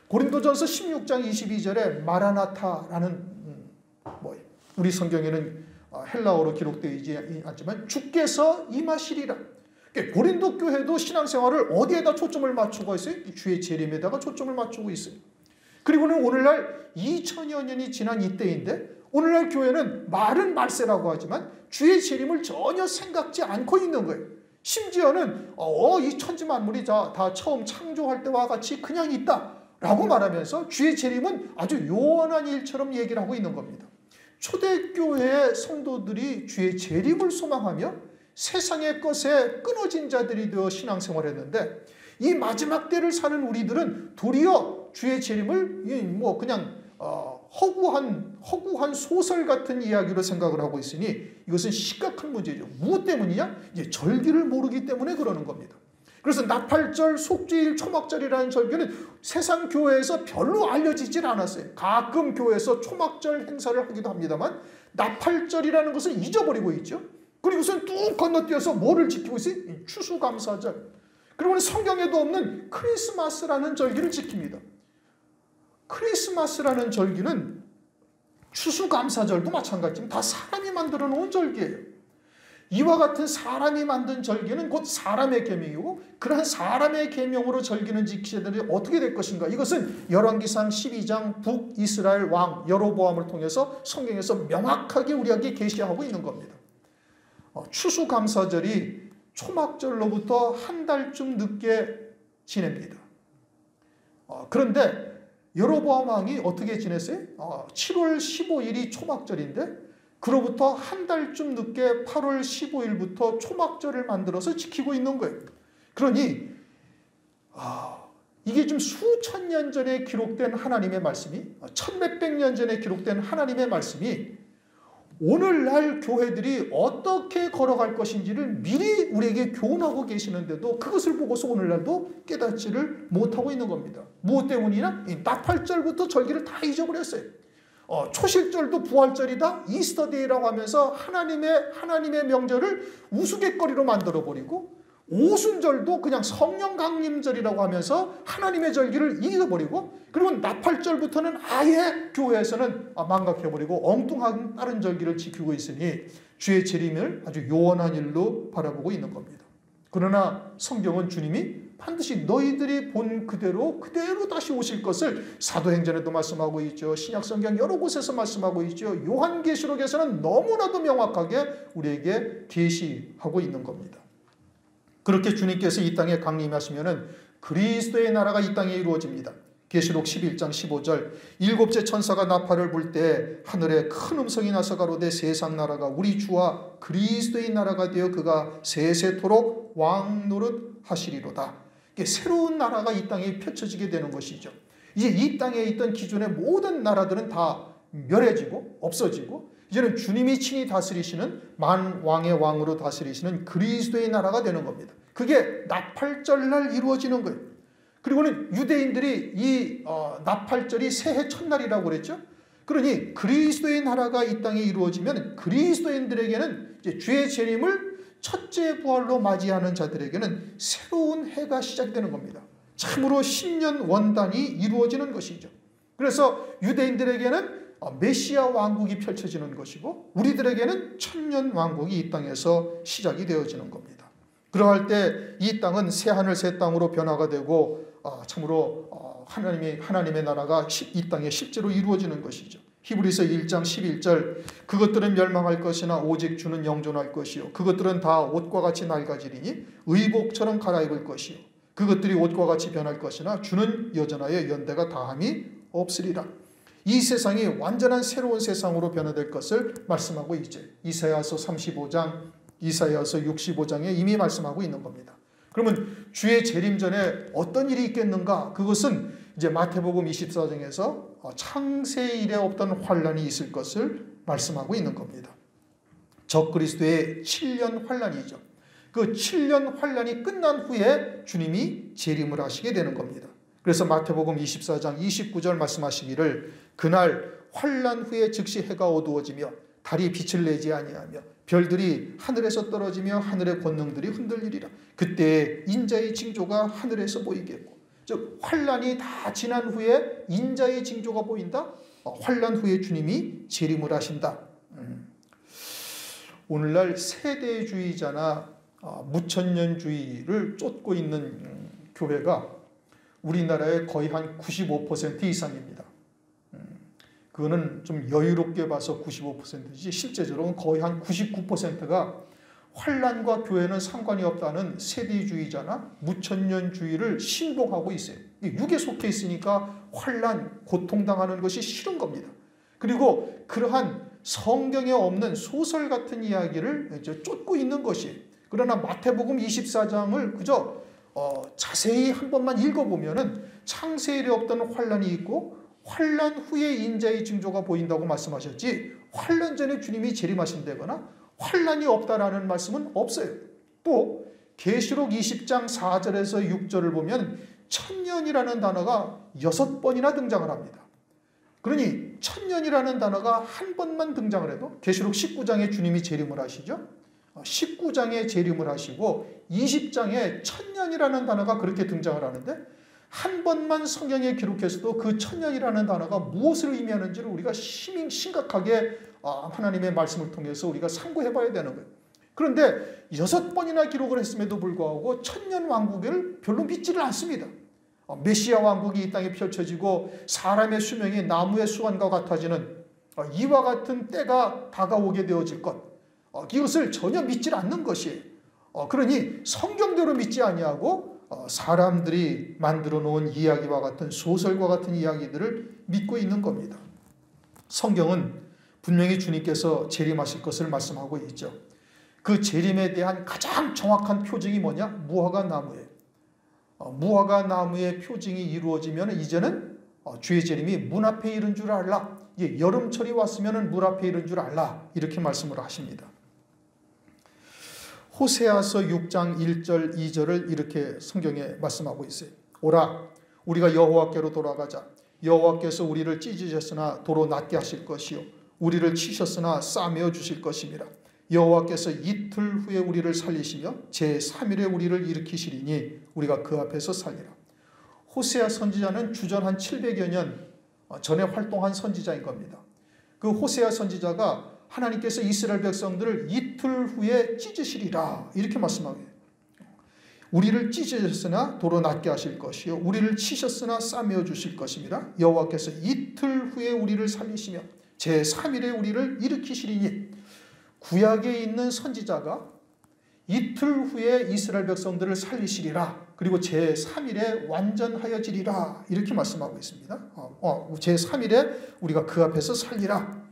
고린도전서 16장 22절에 마라나타라는 우리 성경에는 헬라어로 기록되어 있지 않지만 주께서 임하시리라. 고린도 교회도 신앙생활을 어디에다 초점을 맞추고 있어요? 주의 재림에다가 초점을 맞추고 있어요. 그리고는 오늘날 2000여 년이 지난 이때인데, 오늘날 교회는 말은 말세라고 하지만 주의 재림을 전혀 생각지 않고 있는 거예요. 심지어는 이 천지 만물이 다 처음 창조할 때와 같이 그냥 있다라고 말하면서 주의 재림은 아주 요원한 일처럼 얘기를 하고 있는 겁니다. 초대교회의 성도들이 주의 재림을 소망하며 세상의 것에 끊어진 자들이 되어 신앙생활했는데, 이 마지막 때를 사는 우리들은 도리어 주의 재림을 그냥 허구한 소설 같은 이야기로 생각을 하고 있으니 이것은 심각한 문제죠. 무엇 때문이냐? 이제 절기를 모르기 때문에 그러는 겁니다. 그래서 나팔절, 속죄일, 초막절이라는 절기는 세상 교회에서 별로 알려지질 않았어요. 가끔 교회에서 초막절 행사를 하기도 합니다만 나팔절이라는 것을 잊어버리고 있죠. 그리고선 뚝 건너뛰어서 뭐를 지키고 있어요? 추수감사절. 그리고는 성경에도 없는 크리스마스라는 절기를 지킵니다. 크리스마스라는 절기는 추수감사절도 마찬가지입니다. 다 사람이 만들어 놓은 절기예요. 이와 같은 사람이 만든 절기는 곧 사람의 계명이고, 그러한 사람의 계명으로 절기는 지키자들이 어떻게 될 것인가? 이것은 열왕기상 12장 북이스라엘 왕 여로보암을 통해서 성경에서 명확하게 우리에게 계시하고 있는 겁니다. 추수감사절이 초막절로부터 한 달쯤 늦게 지냅니다. 그런데 여로보암 왕이 어떻게 지냈어요? 7월 15일이 초막절인데 그로부터 한 달쯤 늦게 8월 15일부터 초막절을 만들어서 지키고 있는 거예요. 그러니 이게 좀 수천 년 전에 기록된 하나님의 말씀이, 천몇백 년 전에 기록된 하나님의 말씀이 오늘날 교회들이 어떻게 걸어갈 것인지를 미리 우리에게 교훈하고 계시는데도 그것을 보고서 오늘날도 깨닫지를 못하고 있는 겁니다. 무엇 때문이냐? 나팔절부터 절기를 다 잊어버렸어요. 초실절도 부활절이다, 이스터데이라고 하면서 하나님의 명절을 우스갯거리로 만들어버리고, 오순절도 그냥 성령 강림절이라고 하면서 하나님의 절기를 잊어버리고, 그리고 나팔절부터는 아예 교회에서는 망각해버리고 엉뚱한 다른 절기를 지키고 있으니 주의 재림을 아주 요원한 일로 바라보고 있는 겁니다. 그러나 성경은 주님이 반드시 너희들이 본 그대로 다시 오실 것을 사도행전에도 말씀하고 있죠. 신약성경 여러 곳에서 말씀하고 있죠. 요한계시록에서는 너무나도 명확하게 우리에게 계시하고 있는 겁니다. 그렇게 주님께서 이 땅에 강림하시면은 그리스도의 나라가 이 땅에 이루어집니다. 계시록 11장 15절, 일곱째 천사가 나팔을 불 때 하늘에 큰 음성이 나서 가로되 세상 나라가 우리 주와 그리스도의 나라가 되어 그가 세세토록 왕노릇 하시리로다. 새로운 나라가 이 땅에 펼쳐지게 되는 것이죠. 이제 이 땅에 있던 기존의 모든 나라들은 다 멸해지고 없어지고 이제는 주님이 친히 다스리시는 만왕의 왕으로 다스리시는 그리스도의 나라가 되는 겁니다. 그게 나팔절날 이루어지는 거예요. 그리고는 유대인들이 이 나팔절이 새해 첫날이라고 그랬죠. 그러니 그리스도의 나라가 이 땅에 이루어지면 그리스도인들에게는 이제 주의 재림을 첫째 부활로 맞이하는 자들에게는 새로운 해가 시작되는 겁니다. 참으로 신년 원단이 이루어지는 것이죠. 그래서 유대인들에게는 메시아 왕국이 펼쳐지는 것이고 우리들에게는 천년 왕국이 이 땅에서 시작이 되어지는 겁니다. 그러할 때 이 땅은 새하늘 새 땅으로 변화가 되고 참으로 하나님의 나라가 이 땅에 실제로 이루어지는 것이죠. 히브리서 1장 11절, 그것들은 멸망할 것이나 오직 주는 영존할 것이요 그것들은 다 옷과 같이 낡아지리니 의복처럼 갈아입을 것이요 그것들이 옷과 같이 변할 것이나 주는 여전하여 연대가 다함이 없으리라. 이 세상이 완전한 새로운 세상으로 변화될 것을 말씀하고 있죠. 이사야서 35장, 이사야서 65장에 이미 말씀하고 있는 겁니다. 그러면 주의 재림 전에 어떤 일이 있겠는가? 그것은 이제 마태복음 24장에서 창세 이래 없던 환란이 있을 것을 말씀하고 있는 겁니다. 적그리스도의 7년 환란이죠. 그 7년 환란이 끝난 후에 주님이 재림을 하시게 되는 겁니다. 그래서 마태복음 24장 29절 말씀하시기를 그날 환란 후에 즉시 해가 어두워지며 달이 빛을 내지 아니하며 별들이 하늘에서 떨어지며 하늘의 권능들이 흔들리리라. 그때 인자의 징조가 하늘에서 보이겠고, 즉 환란이 다 지난 후에 인자의 징조가 보인다. 환란 후에 주님이 재림을 하신다. 오늘날 세대주의자나 무천년주의를 쫓고 있는 교회가 우리나라의 거의 한 95% 이상입니다. 그거는 좀 여유롭게 봐서 95%지 실제적으로는 거의 한 99%가 환란과 교회는 상관이 없다는 세대주의자나 무천년주의를 신봉하고 있어요. 육에 속해 있으니까 환란, 고통당하는 것이 싫은 겁니다. 그리고 그러한 성경에 없는 소설 같은 이야기를 쫓고 있는 것이에요. 그러나 마태복음 24장을 그저 자세히 한 번만 읽어보면은 창세 이래 없던 환란이 있고 환란 후에 인자의 징조가 보인다고 말씀하셨지 환란 전에 주님이 재림하신다거나 환란이 없다라는 말씀은 없어요. 또 계시록 20장 4절에서 6절을 보면 천년이라는 단어가 6번이나 등장을 합니다. 그러니 천년이라는 단어가 한 번만 등장을 해도 계시록 19장에 주님이 재림을 하시죠. 19장에 재림을 하시고 20장에 천년이라는 단어가 그렇게 등장을 하는데 한 번만 성경에 기록해서도 그 천년이라는 단어가 무엇을 의미하는지를 우리가 심각하게 하나님의 말씀을 통해서 우리가 상고해 봐야 되는 거예요. 그런데 6번이나 기록을 했음에도 불구하고 천년 왕국을 별로 믿지를 않습니다. 메시아 왕국이 이 땅에 펼쳐지고 사람의 수명이 나무의 수완과 같아지는 이와 같은 때가 다가오게 되어질 것, 이것을 전혀 믿지 않는 것이에요. 그러니 성경대로 믿지 아니하고 사람들이 만들어 놓은 이야기와 같은 소설과 같은 이야기들을 믿고 있는 겁니다. 성경은 분명히 주님께서 재림하실 것을 말씀하고 있죠. 그 재림에 대한 가장 정확한 표징이 뭐냐? 무화과 나무예요. 무화과 나무의 표징이 이루어지면 이제는 주의 재림이 문 앞에 이른 줄 알라. 여름철이 왔으면 문 앞에 이른 줄 알라. 이렇게 말씀을 하십니다. 호세아서 6장 1절 2절을 이렇게 성경에 말씀하고 있어요. 오라 우리가 여호와께로 돌아가자. 여호와께서 우리를 찢으셨으나 도로 낫게 하실 것이요 우리를 치셨으나 싸매어 주실 것입니다. 여호와께서 이틀 후에 우리를 살리시며 제3일에 우리를 일으키시리니 우리가 그 앞에서 살리라. 호세아 선지자는 주전 한 700여 년 전에 활동한 선지자인 겁니다. 그 호세아 선지자가 하나님께서 이스라엘 백성들을 이틀 후에 찢으시리라 이렇게 말씀하게 해요. 우리를 찢으셨으나 도로 낫게 하실 것이요 우리를 치셨으나 싸매어 주실 것입니다. 여호와께서 이틀 후에 우리를 살리시며 제3일에 우리를 일으키시리니 구약에 있는 선지자가 이틀 후에 이스라엘 백성들을 살리시리라 그리고 제3일에 완전하여지리라 이렇게 말씀하고 있습니다. 제3일에 우리가 그 앞에서 살리라.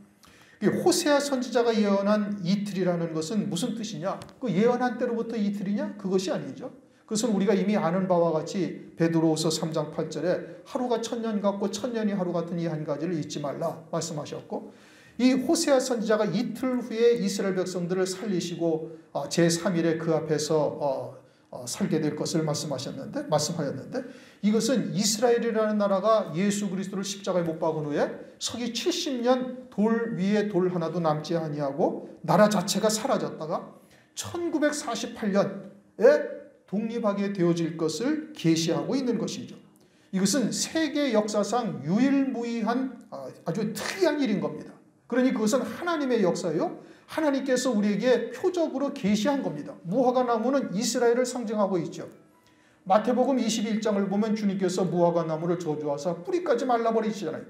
호세아 선지자가 예언한 이틀이라는 것은 무슨 뜻이냐? 그 예언한 때로부터 이틀이냐? 그것이 아니죠. 그것은 우리가 이미 아는 바와 같이 베드로후서 3장 8절에 하루가 천년 같고 천년이 하루 같은 이 한 가지를 잊지 말라 말씀하셨고 이 호세아 선지자가 이틀 후에 이스라엘 백성들을 살리시고 제3일에 그 앞에서 살게 될 것을 말씀하였는데 이것은 이스라엘이라는 나라가 예수 그리스도를 십자가에 못 박은 후에 서기 70년 돌 위에 돌 하나도 남지 아니하고 나라 자체가 사라졌다가 1948년에 독립하게 되어질 것을 계시하고 있는 것이죠. 이것은 세계 역사상 유일무이한 아주 특이한 일인 겁니다. 그러니 그것은 하나님의 역사예요. 하나님께서 우리에게 표적으로 계시한 겁니다. 무화과 나무는 이스라엘을 상징하고 있죠. 마태복음 21장을 보면 주님께서 무화과 나무를 저주하사 뿌리까지 말라버리시잖아요.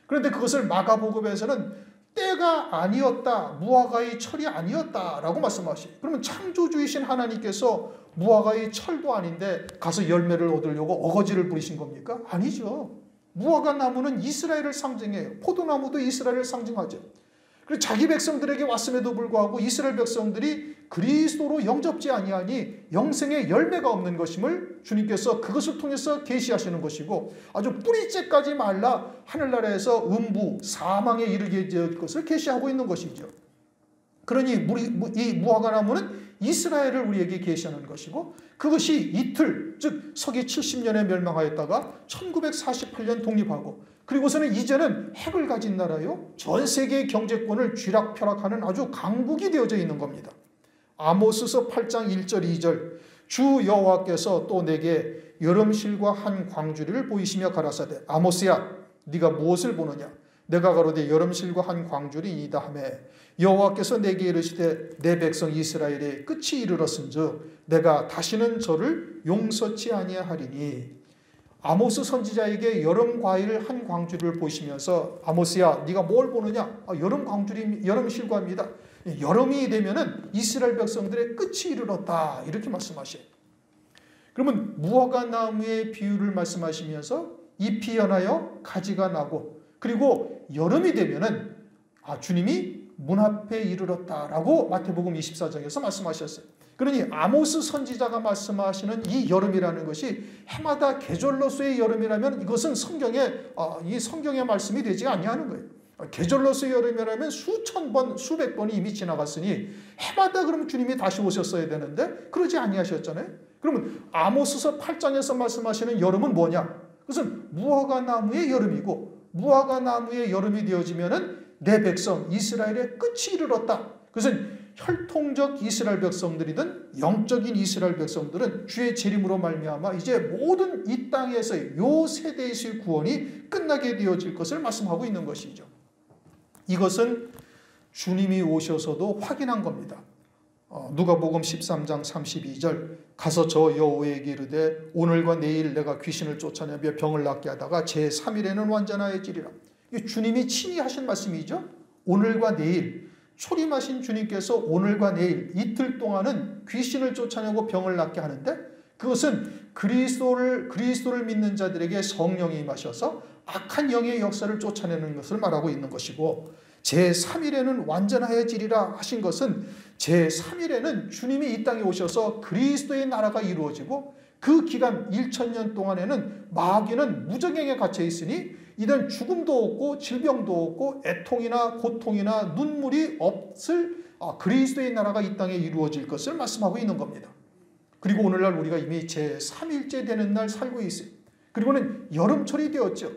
그런데 그것을 마가복음에서는 때가 아니었다, 무화과의 철이 아니었다라고 말씀하시죠. 그러면 창조주이신 하나님께서 무화과의 철도 아닌데 가서 열매를 얻으려고 어거지를 부리신 겁니까? 아니죠. 무화과 나무는 이스라엘을 상징해요. 포도나무도 이스라엘을 상징하죠. 그리고 자기 백성들에게 왔음에도 불구하고 이스라엘 백성들이 그리스도로 영접지 아니하니 영생의 열매가 없는 것임을 주님께서 그것을 통해서 계시하시는 것이고 아주 뿌리째까지 말라 하늘나라에서 음부 사망에 이르게 될 것을 계시하고 있는 것이죠. 그러니 이 무화과 나무는 이스라엘을 우리에게 계시하는 것이고 그것이 이틀 즉 서기 70년에 멸망하였다가 1948년 독립하고 그리고서는 이제는 핵을 가진 나라요. 전 세계의 경제권을 쥐락펴락하는 아주 강국이 되어져 있는 겁니다. 아모스서 8장 1절 2절 주 여호와께서 또 내게 여름실과 한 광주리를 보이시며 가라사대 아모스야 네가 무엇을 보느냐 내가 가로되 여름실과 한 광주리이다 하며 여호와께서 내게 이르시되 내 백성 이스라엘의 끝이 이르렀은즉 내가 다시는 저를 용서치 아니하리니 아모스 선지자에게 여름 과일 한 광주리를 보시면서 아모스야 네가 뭘 보느냐 여름 광주리 여름 실과입니다. 여름이 되면은 이스라엘 백성들의 끝이 이르렀다 이렇게 말씀하셔요. 그러면 무화과 나무의 비유를 말씀하시면서 잎이 연하여 가지가 나고 그리고 여름이 되면은 주님이 문 앞에 이르렀다라고 마태복음 24장에서 말씀하셨어요. 그러니 아모스 선지자가 말씀하시는 이 여름이라는 것이 해마다 계절로서의 여름이라면 이것은 이 성경의 말씀이 되지 아니하는 거예요. 계절로서의 여름이라면 수천 번, 수백 번이 이미 지나갔으니 해마다 그럼 주님이 다시 오셨어야 되는데 그러지 아니하셨잖아요. 그러면 아모스서 8장에서 말씀하시는 여름은 뭐냐? 그것은 무화과 나무의 여름이고 무화과 나무의 여름이 되어지면은 내 백성 이스라엘의 끝이 이르렀다. 그것은 혈통적 이스라엘 백성들이든 영적인 이스라엘 백성들은 주의 재림으로 말미암아 이제 모든 이 땅에서의 요 세대에서의 구원이 끝나게 되어질 것을 말씀하고 있는 것이죠. 이것은 주님이 오셔서도 확인한 겁니다. 누가복음 13장 32절 가서 저 여호와에게 이르되 오늘과 내일 내가 귀신을 쫓아내며 병을 낫게 하다가 제3일에는 완전하여지리라. 이게 주님이 친히 하신 말씀이죠. 오늘과 내일 초림하신 주님께서 오늘과 내일 이틀 동안은 귀신을 쫓아내고 병을 낫게 하는데 그것은 그리스도를 믿는 자들에게 성령이 임하셔서 악한 영의 역사를 쫓아내는 것을 말하고 있는 것이고, 제3일에는 완전하여지리라 하신 것은 제3일에는 주님이 이 땅에 오셔서 그리스도의 나라가 이루어지고 그 기간 1000년 동안에는 마귀는 무저갱에 갇혀 있으니 이런 죽음도 없고 질병도 없고 애통이나 고통이나 눈물이 없을 그리스도의 나라가 이 땅에 이루어질 것을 말씀하고 있는 겁니다. 그리고 오늘날 우리가 이미 제3일째 되는 날 살고 있어요. 그리고는 여름철이 되었죠.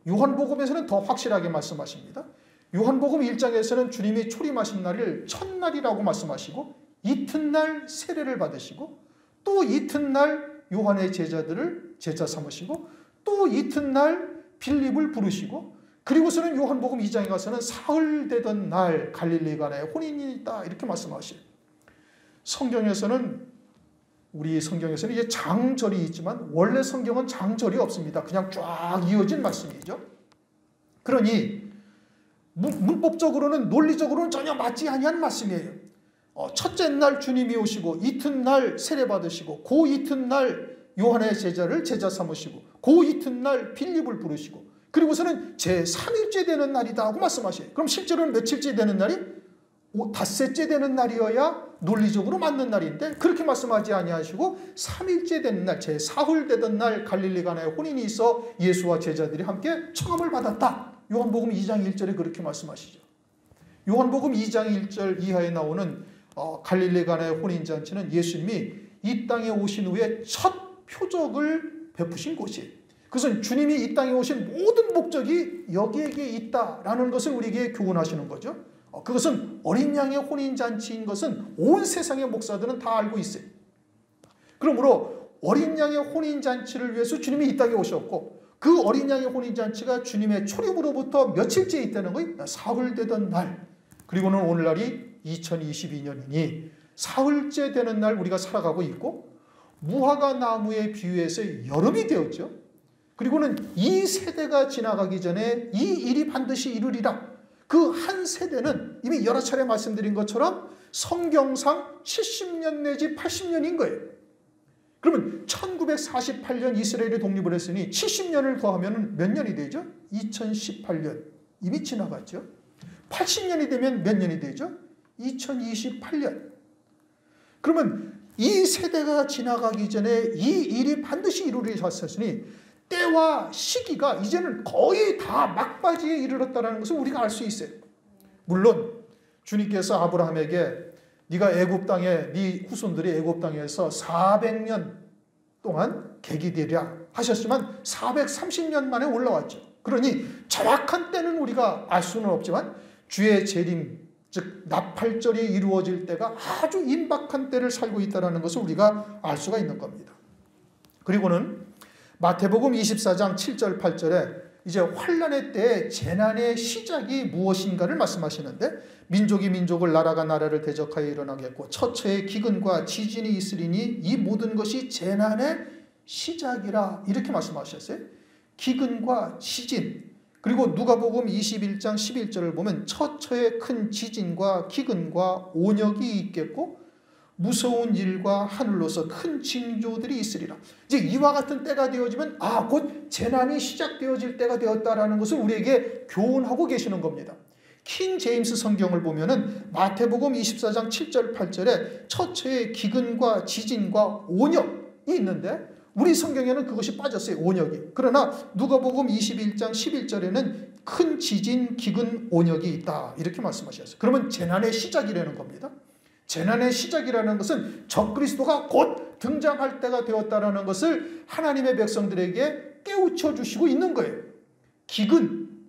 요한복음에서는 더 확실하게 말씀하십니다. 요한복음 1장에서는 주님이 초림하신 날을 첫날이라고 말씀하시고 이튿날 세례를 받으시고 또 이튿날 요한의 제자들을 제자 삼으시고 또 이튿날 빌립을 부르시고 그리고서는 요한복음 2장에 가서는 사흘 되던 날 갈릴리 가나에 혼인이 있다 이렇게 말씀하시요. 우리 성경에서는 이제 장절이 있지만 원래 성경은 장절이 없습니다. 그냥 쫙 이어진 말씀이죠. 그러니 문법적으로는 논리적으로는 전혀 맞지 아니한 말씀이에요. 첫째 날 주님이 오시고 이튿날 세례 받으시고 그 이튿날 요한의 제자를 제자 삼으시고 그 이튿날 빌립을 부르시고 그리고서는 제3일째 되는 날이다 하고 말씀하셔요. 그럼 실제로는 며칠째 되는 날이? 닷새째 되는 날이어야 논리적으로 맞는 날인데 그렇게 말씀하지 아니하시고 3일째 되는 날, 제4흘 되던 날 갈릴리 가나에 혼인이 있어 예수와 제자들이 함께 청함을 받았다. 요한복음 2장 1절에 그렇게 말씀하시죠. 요한복음 2장 1절 이하에 나오는 갈릴리 가나의 혼인잔치는 예수님이 이 땅에 오신 후에 첫 표적을 베푸신 곳이에요. 그것은 주님이 이 땅에 오신 모든 목적이 여기에 있다라는 것을 우리에게 교훈하시는 거죠. 그것은 어린 양의 혼인잔치인 것은 온 세상의 목사들은 다 알고 있어요. 그러므로 어린 양의 혼인잔치를 위해서 주님이 이 땅에 오셨고 그 어린 양의 혼인잔치가 주님의 초림으로부터 며칠째 있다는 거예요. 사흘 되던 날. 그리고는 오늘날이 2022년이니 사흘째 되는 날 우리가 살아가고 있고 무화과 나무에 비유해서 여름이 되었죠. 그리고는 이 세대가 지나가기 전에 이 일이 반드시 이루리라. 그 한 세대는 이미 여러 차례 말씀드린 것처럼 성경상 70년 내지 80년인 거예요. 그러면 1948년 이스라엘이 독립을 했으니 70년을 더하면 몇 년이 되죠? 2018년. 이미 지나갔죠. 80년이 되면 몇 년이 되죠? 2028년. 그러면 이 세대가 지나가기 전에 이 일이 반드시 이루어졌으니 때와 시기가 이제는 거의 다 막바지에 이르렀다는 것을 우리가 알 수 있어요. 물론 주님께서 아브라함에게 네가 애굽 땅에 네 후손들이 애굽 땅에서 400년 동안 객이되랴 하셨지만 430년 만에 올라왔죠. 그러니 정확한 때는 우리가 알 수는 없지만 주의 재림 즉 나팔절이 이루어질 때가 아주 임박한 때를 살고 있다는 것을 우리가 알 수가 있는 겁니다. 그리고는 마태복음 24장 7절 8절에 이제 환난의 때에 재난의 시작이 무엇인가를 말씀하시는데 민족이 민족을 나라가 나라를 대적하여 일어나겠고 처처에 기근과 지진이 있으리니 이 모든 것이 재난의 시작이라 이렇게 말씀하셨어요. 기근과 지진 그리고 누가복음 21장 11절을 보면 처처에 큰 지진과 기근과 온역이 있겠고 무서운 일과 하늘로서 큰 징조들이 있으리라. 이제 이와 같은 때가 되어지면 곧 재난이 시작되어질 때가 되었다라는 것을 우리에게 교훈하고 계시는 겁니다. 킹 제임스 성경을 보면은 마태복음 24장 7절 8절에 처처에 기근과 지진과 온역이 있는데 우리 성경에는 그것이 빠졌어요. 온역이. 그러나 누가복음 21장 11절에는 큰 지진, 기근, 온역이 있다. 이렇게 말씀하셨어요. 그러면 재난의 시작이라는 겁니다. 재난의 시작이라는 것은 적그리스도가 곧 등장할 때가 되었다는 것을 하나님의 백성들에게 깨우쳐 주시고 있는 거예요. 기근,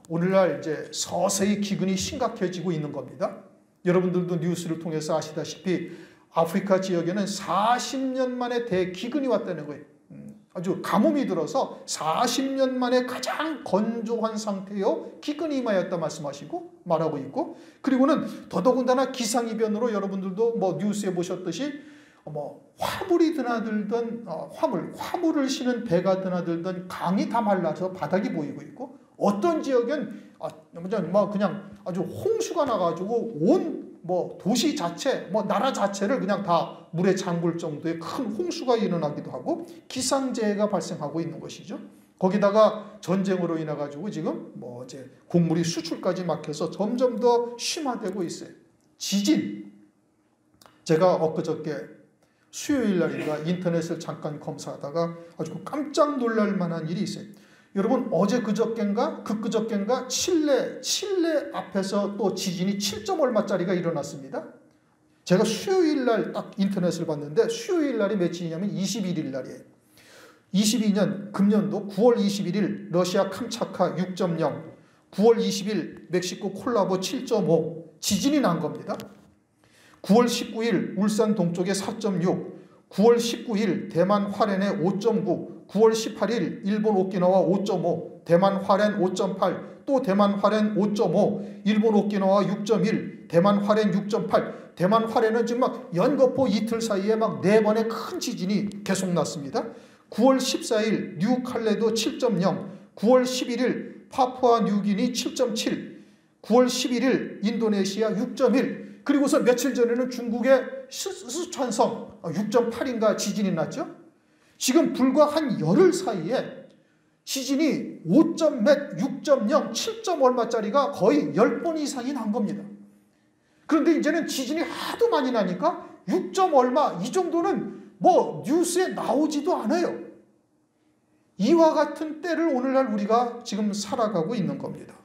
오늘날 이제 서서히 기근이 심각해지고 있는 겁니다. 여러분들도 뉴스를 통해서 아시다시피 아프리카 지역에는 40년 만에 대기근이 왔다는 거예요. 아주 가뭄이 들어서 40년 만에 가장 건조한 상태요 기근이 임하였다 말씀하시고 말하고 있고 그리고는 더더군다나 기상이변으로 여러분들도 뉴스에 보셨듯이 화물이 드나들던 화물을 실은 배가 드나들던 강이 다 말라서 바닥이 보이고 있고 어떤 지역은 그냥 아주 홍수가 나가지고 온 도시 자체, 나라 자체를 그냥 다 물에 잠글 정도의 큰 홍수가 일어나기도 하고 기상재해가 발생하고 있는 것이죠. 거기다가 전쟁으로 인해 가지고 지금 이제 곡물이 수출까지 막혀서 점점 더 심화되고 있어요. 지진. 제가 엊그저께 수요일 날인가 인터넷을 잠깐 검사하다가 아주 깜짝 놀랄 만한 일이 있어요. 여러분 어제 그저께인가 칠레 앞에서 또 지진이 7점 얼마짜리가 일어났습니다. 제가 수요일 날 딱 인터넷을 봤는데 수요일 날이 며칠이냐면 21일 날이에요. 22년 금년도 9월 21일 러시아 캄차카 6.0, 9월 20일 멕시코 콜라보 7.5 지진이 난 겁니다. 9월 19일 울산 동쪽에 4.6, 9월 19일 대만 화롄에 5.9, 9월 18일 일본 오키나와 5.5, 대만 화롄 5.8, 또 대만 화롄 5.5, 일본 오키나와 6.1, 대만 화롄 6.8. 대만 화롄은 지금 연거푸 이틀 사이에 4번의 큰 지진이 계속 났습니다. 9월 14일 뉴칼레도 7.0, 9월 11일 파푸아 뉴기니 7.7, 9월 11일 인도네시아 6.1, 그리고서 며칠 전에는 중국의 스촨성 6.8인가 지진이 났죠. 지금 불과 한 열흘 사이에 지진이 5점 몇, 6.0, 7점 얼마짜리가 거의 10번 이상이 난 겁니다. 그런데 이제는 지진이 하도 많이 나니까 6점 얼마 이 정도는 뉴스에 나오지도 않아요. 이와 같은 때를 오늘날 우리가 지금 살아가고 있는 겁니다.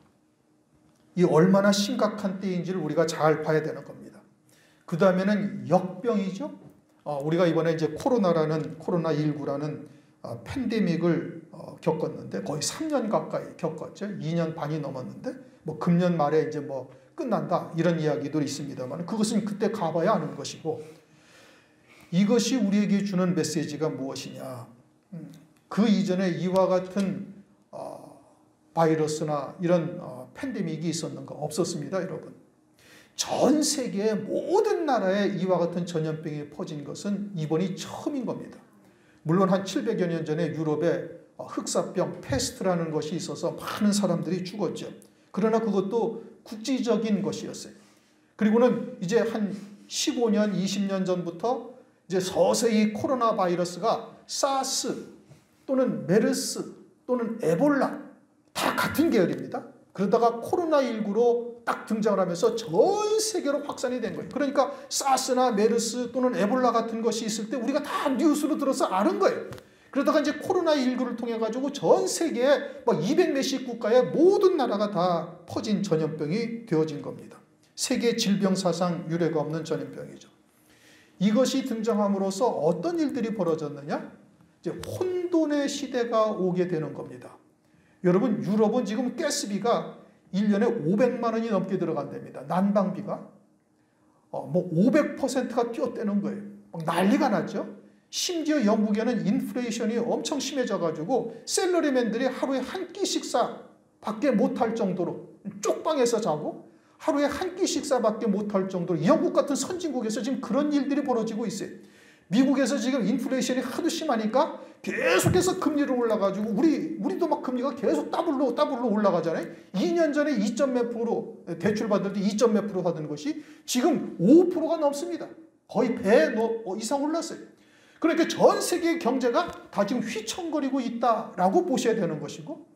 이 얼마나 심각한 때인지를 우리가 잘 봐야 되는 겁니다. 그 다음에는 역병이죠. 우리가 이번에 이제 코로나19라는 팬데믹을 겪었는데 거의 3년 가까이 겪었죠. 2년 반이 넘었는데 금년 말에 이제 끝난다 이런 이야기도 있습니다만 그것은 그때 가봐야 아는 것이고 이것이 우리에게 주는 메시지가 무엇이냐. 그 이전에 이와 같은 바이러스나 이런 팬데믹이 있었는가? 없었습니다, 여러분. 전 세계의 모든 나라에 이와 같은 전염병이 퍼진 것은 이번이 처음인 겁니다. 물론 한 700여 년 전에 유럽에 흑사병, 페스트라는 것이 있어서 많은 사람들이 죽었죠. 그러나 그것도 국지적인 것이었어요. 그리고는 이제 한 15년, 20년 전부터 이제 서서히 코로나 바이러스가 사스 또는 메르스 또는 에볼라 다 같은 계열입니다. 그러다가 코로나19로 딱 등장을 하면서 전 세계로 확산이 된 거예요. 그러니까 사스나 메르스 또는 에볼라 같은 것이 있을 때 우리가 다 뉴스로 들어서 아는 거예요. 그러다가 이제 코로나19를 통해 가지고 전 세계에 200몇십 국가의 모든 나라가 다 퍼진 전염병이 되어진 겁니다. 세계 질병 사상 유례가 없는 전염병이죠. 이것이 등장함으로써 어떤 일들이 벌어졌느냐? 이제 혼돈의 시대가 오게 되는 겁니다. 여러분 유럽은 지금 가스비가 1년에 500만 원이 넘게 들어간답니다. 난방비가 500%가 뛰어대는 거예요. 난리가 났죠. 심지어 영국에는 인플레이션이 엄청 심해져가지고 셀러리맨들이 하루에 한 끼 식사밖에 못할 정도로 쪽방에서 자고 하루에 한 끼 식사밖에 못할 정도로 영국 같은 선진국에서 지금 그런 일들이 벌어지고 있어요. 미국에서 지금 인플레이션이 하도 심하니까 계속해서 금리를 올라가지고 우리도 금리가 계속 더블로 올라가잖아요. 2년 전에 2.몇 프로 대출 받을 때 2.몇 프로 하던 것이 지금 5%가 넘습니다. 거의 배 이상 올랐어요. 그러니까 전 세계 경제가 다 지금 휘청거리고 있다라고 보셔야 되는 것이고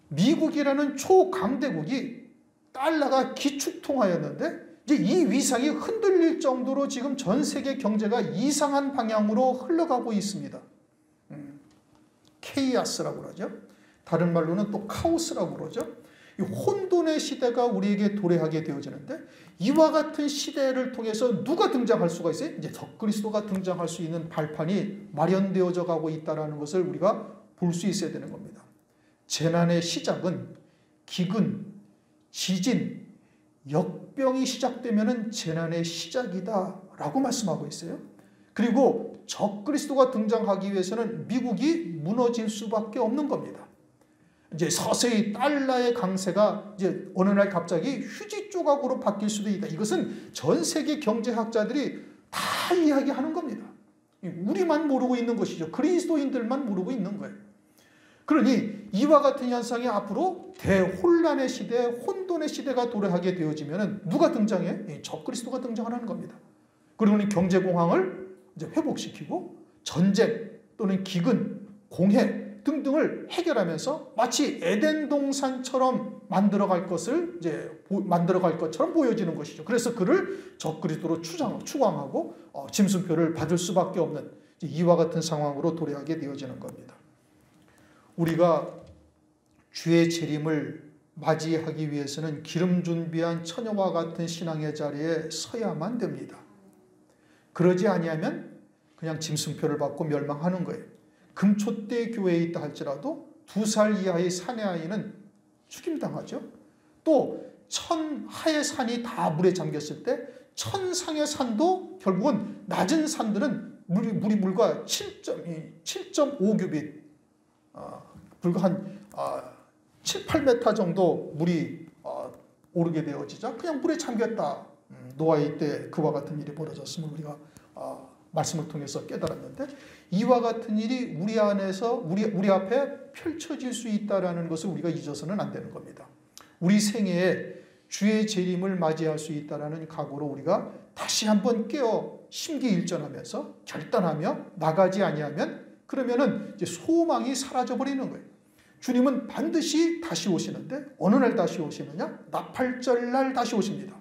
미국이라는 초강대국이 달러가 기축통화였는데 이제 이 위상이 흔들릴 정도로 지금 전 세계 경제가 이상한 방향으로 흘러가고 있습니다. 케이아스라고 그러죠. 다른 말로는 또 카오스라고 그러죠. 이 혼돈의 시대가 우리에게 도래하게 되어지는데 이와 같은 시대를 통해서 누가 등장할 수가 있어요? 이제 적그리스도가 등장할 수 있는 발판이 마련되어져 가고 있다는 것을 우리가 볼 수 있어야 되는 겁니다. 재난의 시작은 기근, 지진, 역병이 시작되면 재난의 시작이다라고 말씀하고 있어요. 그리고 적그리스도가 등장하기 위해서는 미국이 무너질 수밖에 없는 겁니다. 이제 서서히 달러의 강세가 이제 어느 날 갑자기 휴지 조각으로 바뀔 수도 있다. 이것은 전 세계 경제학자들이 다 이야기하는 겁니다. 우리만 모르고 있는 것이죠. 그리스도인들만 모르고 있는 거예요. 그러니 이와 같은 현상이 앞으로 대혼란의 시대, 혼돈의 시대가 도래하게 되어지면 누가 등장해? 적그리스도가 등장하는 겁니다. 그러니 경제공황을 이제 회복시키고 전쟁 또는 기근, 공해 등등을 해결하면서 마치 에덴 동산처럼 만들어갈 것처럼 보여지는 것이죠. 그래서 그를 적그리스도로 추앙하고 짐승표를 받을 수밖에 없는 이와 같은 상황으로 도래하게 되어지는 겁니다. 우리가 주의 재림을 맞이하기 위해서는 기름 준비한 처녀와 같은 신앙의 자리에 서야만 됩니다. 그러지 아니하면 그냥 짐승표를 받고 멸망하는 거예요. 금초대 교회에 있다 할지라도 2살 이하의 사내 아이는 죽임당하죠. 또 천하의 산이 다 물에 잠겼을 때 천상의 산도 결국은 낮은 산들은 물과 7.5규빗 불과 한 7, 8m 정도 물이 오르게 되어지자 그냥 물에 잠겼다. 노아의 때 그와 같은 일이 벌어졌음을 우리가 말씀을 통해서 깨달았는데 이와 같은 일이 우리 안에서 우리 앞에 펼쳐질 수 있다라는 것을 우리가 잊어서는 안 되는 겁니다. 우리 생애에 주의 재림을 맞이할 수 있다라는 각오로 우리가 다시 한번 깨어 심기일전하면서 결단하며 나가지 아니하면 그러면은 이제 소망이 사라져 버리는 거예요. 주님은 반드시 다시 오시는데 어느 날 다시 오시느냐? 나팔절 날 다시 오십니다.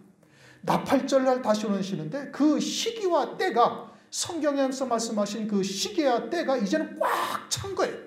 나팔절 날 다시 오시는데 그 시기와 때가 성경에서 말씀하신 그 시기와 때가 이제는 꽉 찬 거예요.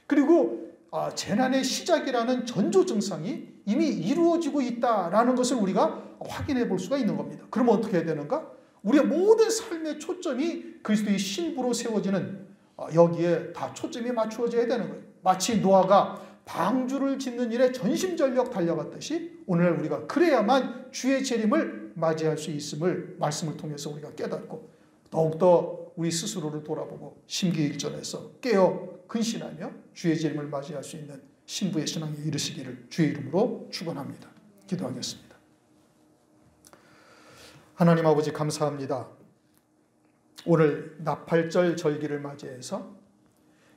그리고 재난의 시작이라는 전조 증상이 이미 이루어지고 있다라는 것을 우리가 확인해 볼 수가 있는 겁니다. 그러면 어떻게 해야 되는가? 우리의 모든 삶의 초점이 그리스도의 신부로 세워지는 여기에 다 초점이 맞추어져야 되는 거예요. 마치 노아가 방주를 짓는 일에 전심전력 달려갔듯이 오늘날 우리가 그래야만 주의 재림을 맞이할 수 있음을 말씀을 통해서 우리가 깨닫고 더욱더 우리 스스로를 돌아보고 심기일전해서 깨어 근신하며 주의 재림을 맞이할 수 있는 신부의 신앙에 이르시기를 주의 이름으로 축원합니다. 기도하겠습니다. 하나님 아버지 감사합니다. 오늘 나팔절 절기를 맞이해서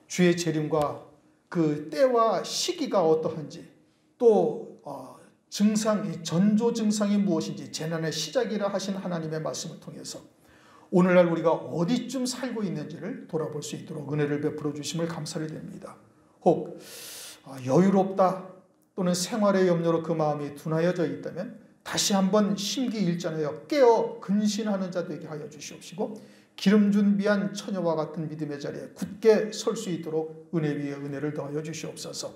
주의 재림과 그 때와 시기가 어떠한지 또 증상, 전조 증상이 무엇인지 재난의 시작이라 하신 하나님의 말씀을 통해서 오늘날 우리가 어디쯤 살고 있는지를 돌아볼 수 있도록 은혜를 베풀어 주심을 감사를 드립니다. 혹 여유롭다 또는 생활의 염려로 그 마음이 둔하여져 있다면 다시 한번 심기일전하여 깨어 근신하는 자 되게 하여 주시옵시고 기름 준비한 처녀와 같은 믿음의 자리에 굳게 설 수 있도록 은혜 위에 은혜를 더하여 주시옵소서.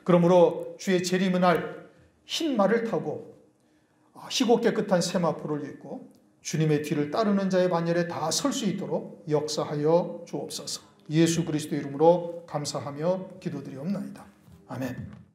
그러므로 주의 재림의 날 흰 말을 타고 희고 깨끗한 세마포를 입고 주님의 뒤를 따르는 자의 반열에 다 설 수 있도록 역사하여 주옵소서. 예수 그리스도 이름으로 감사하며 기도드리옵나이다. 아멘.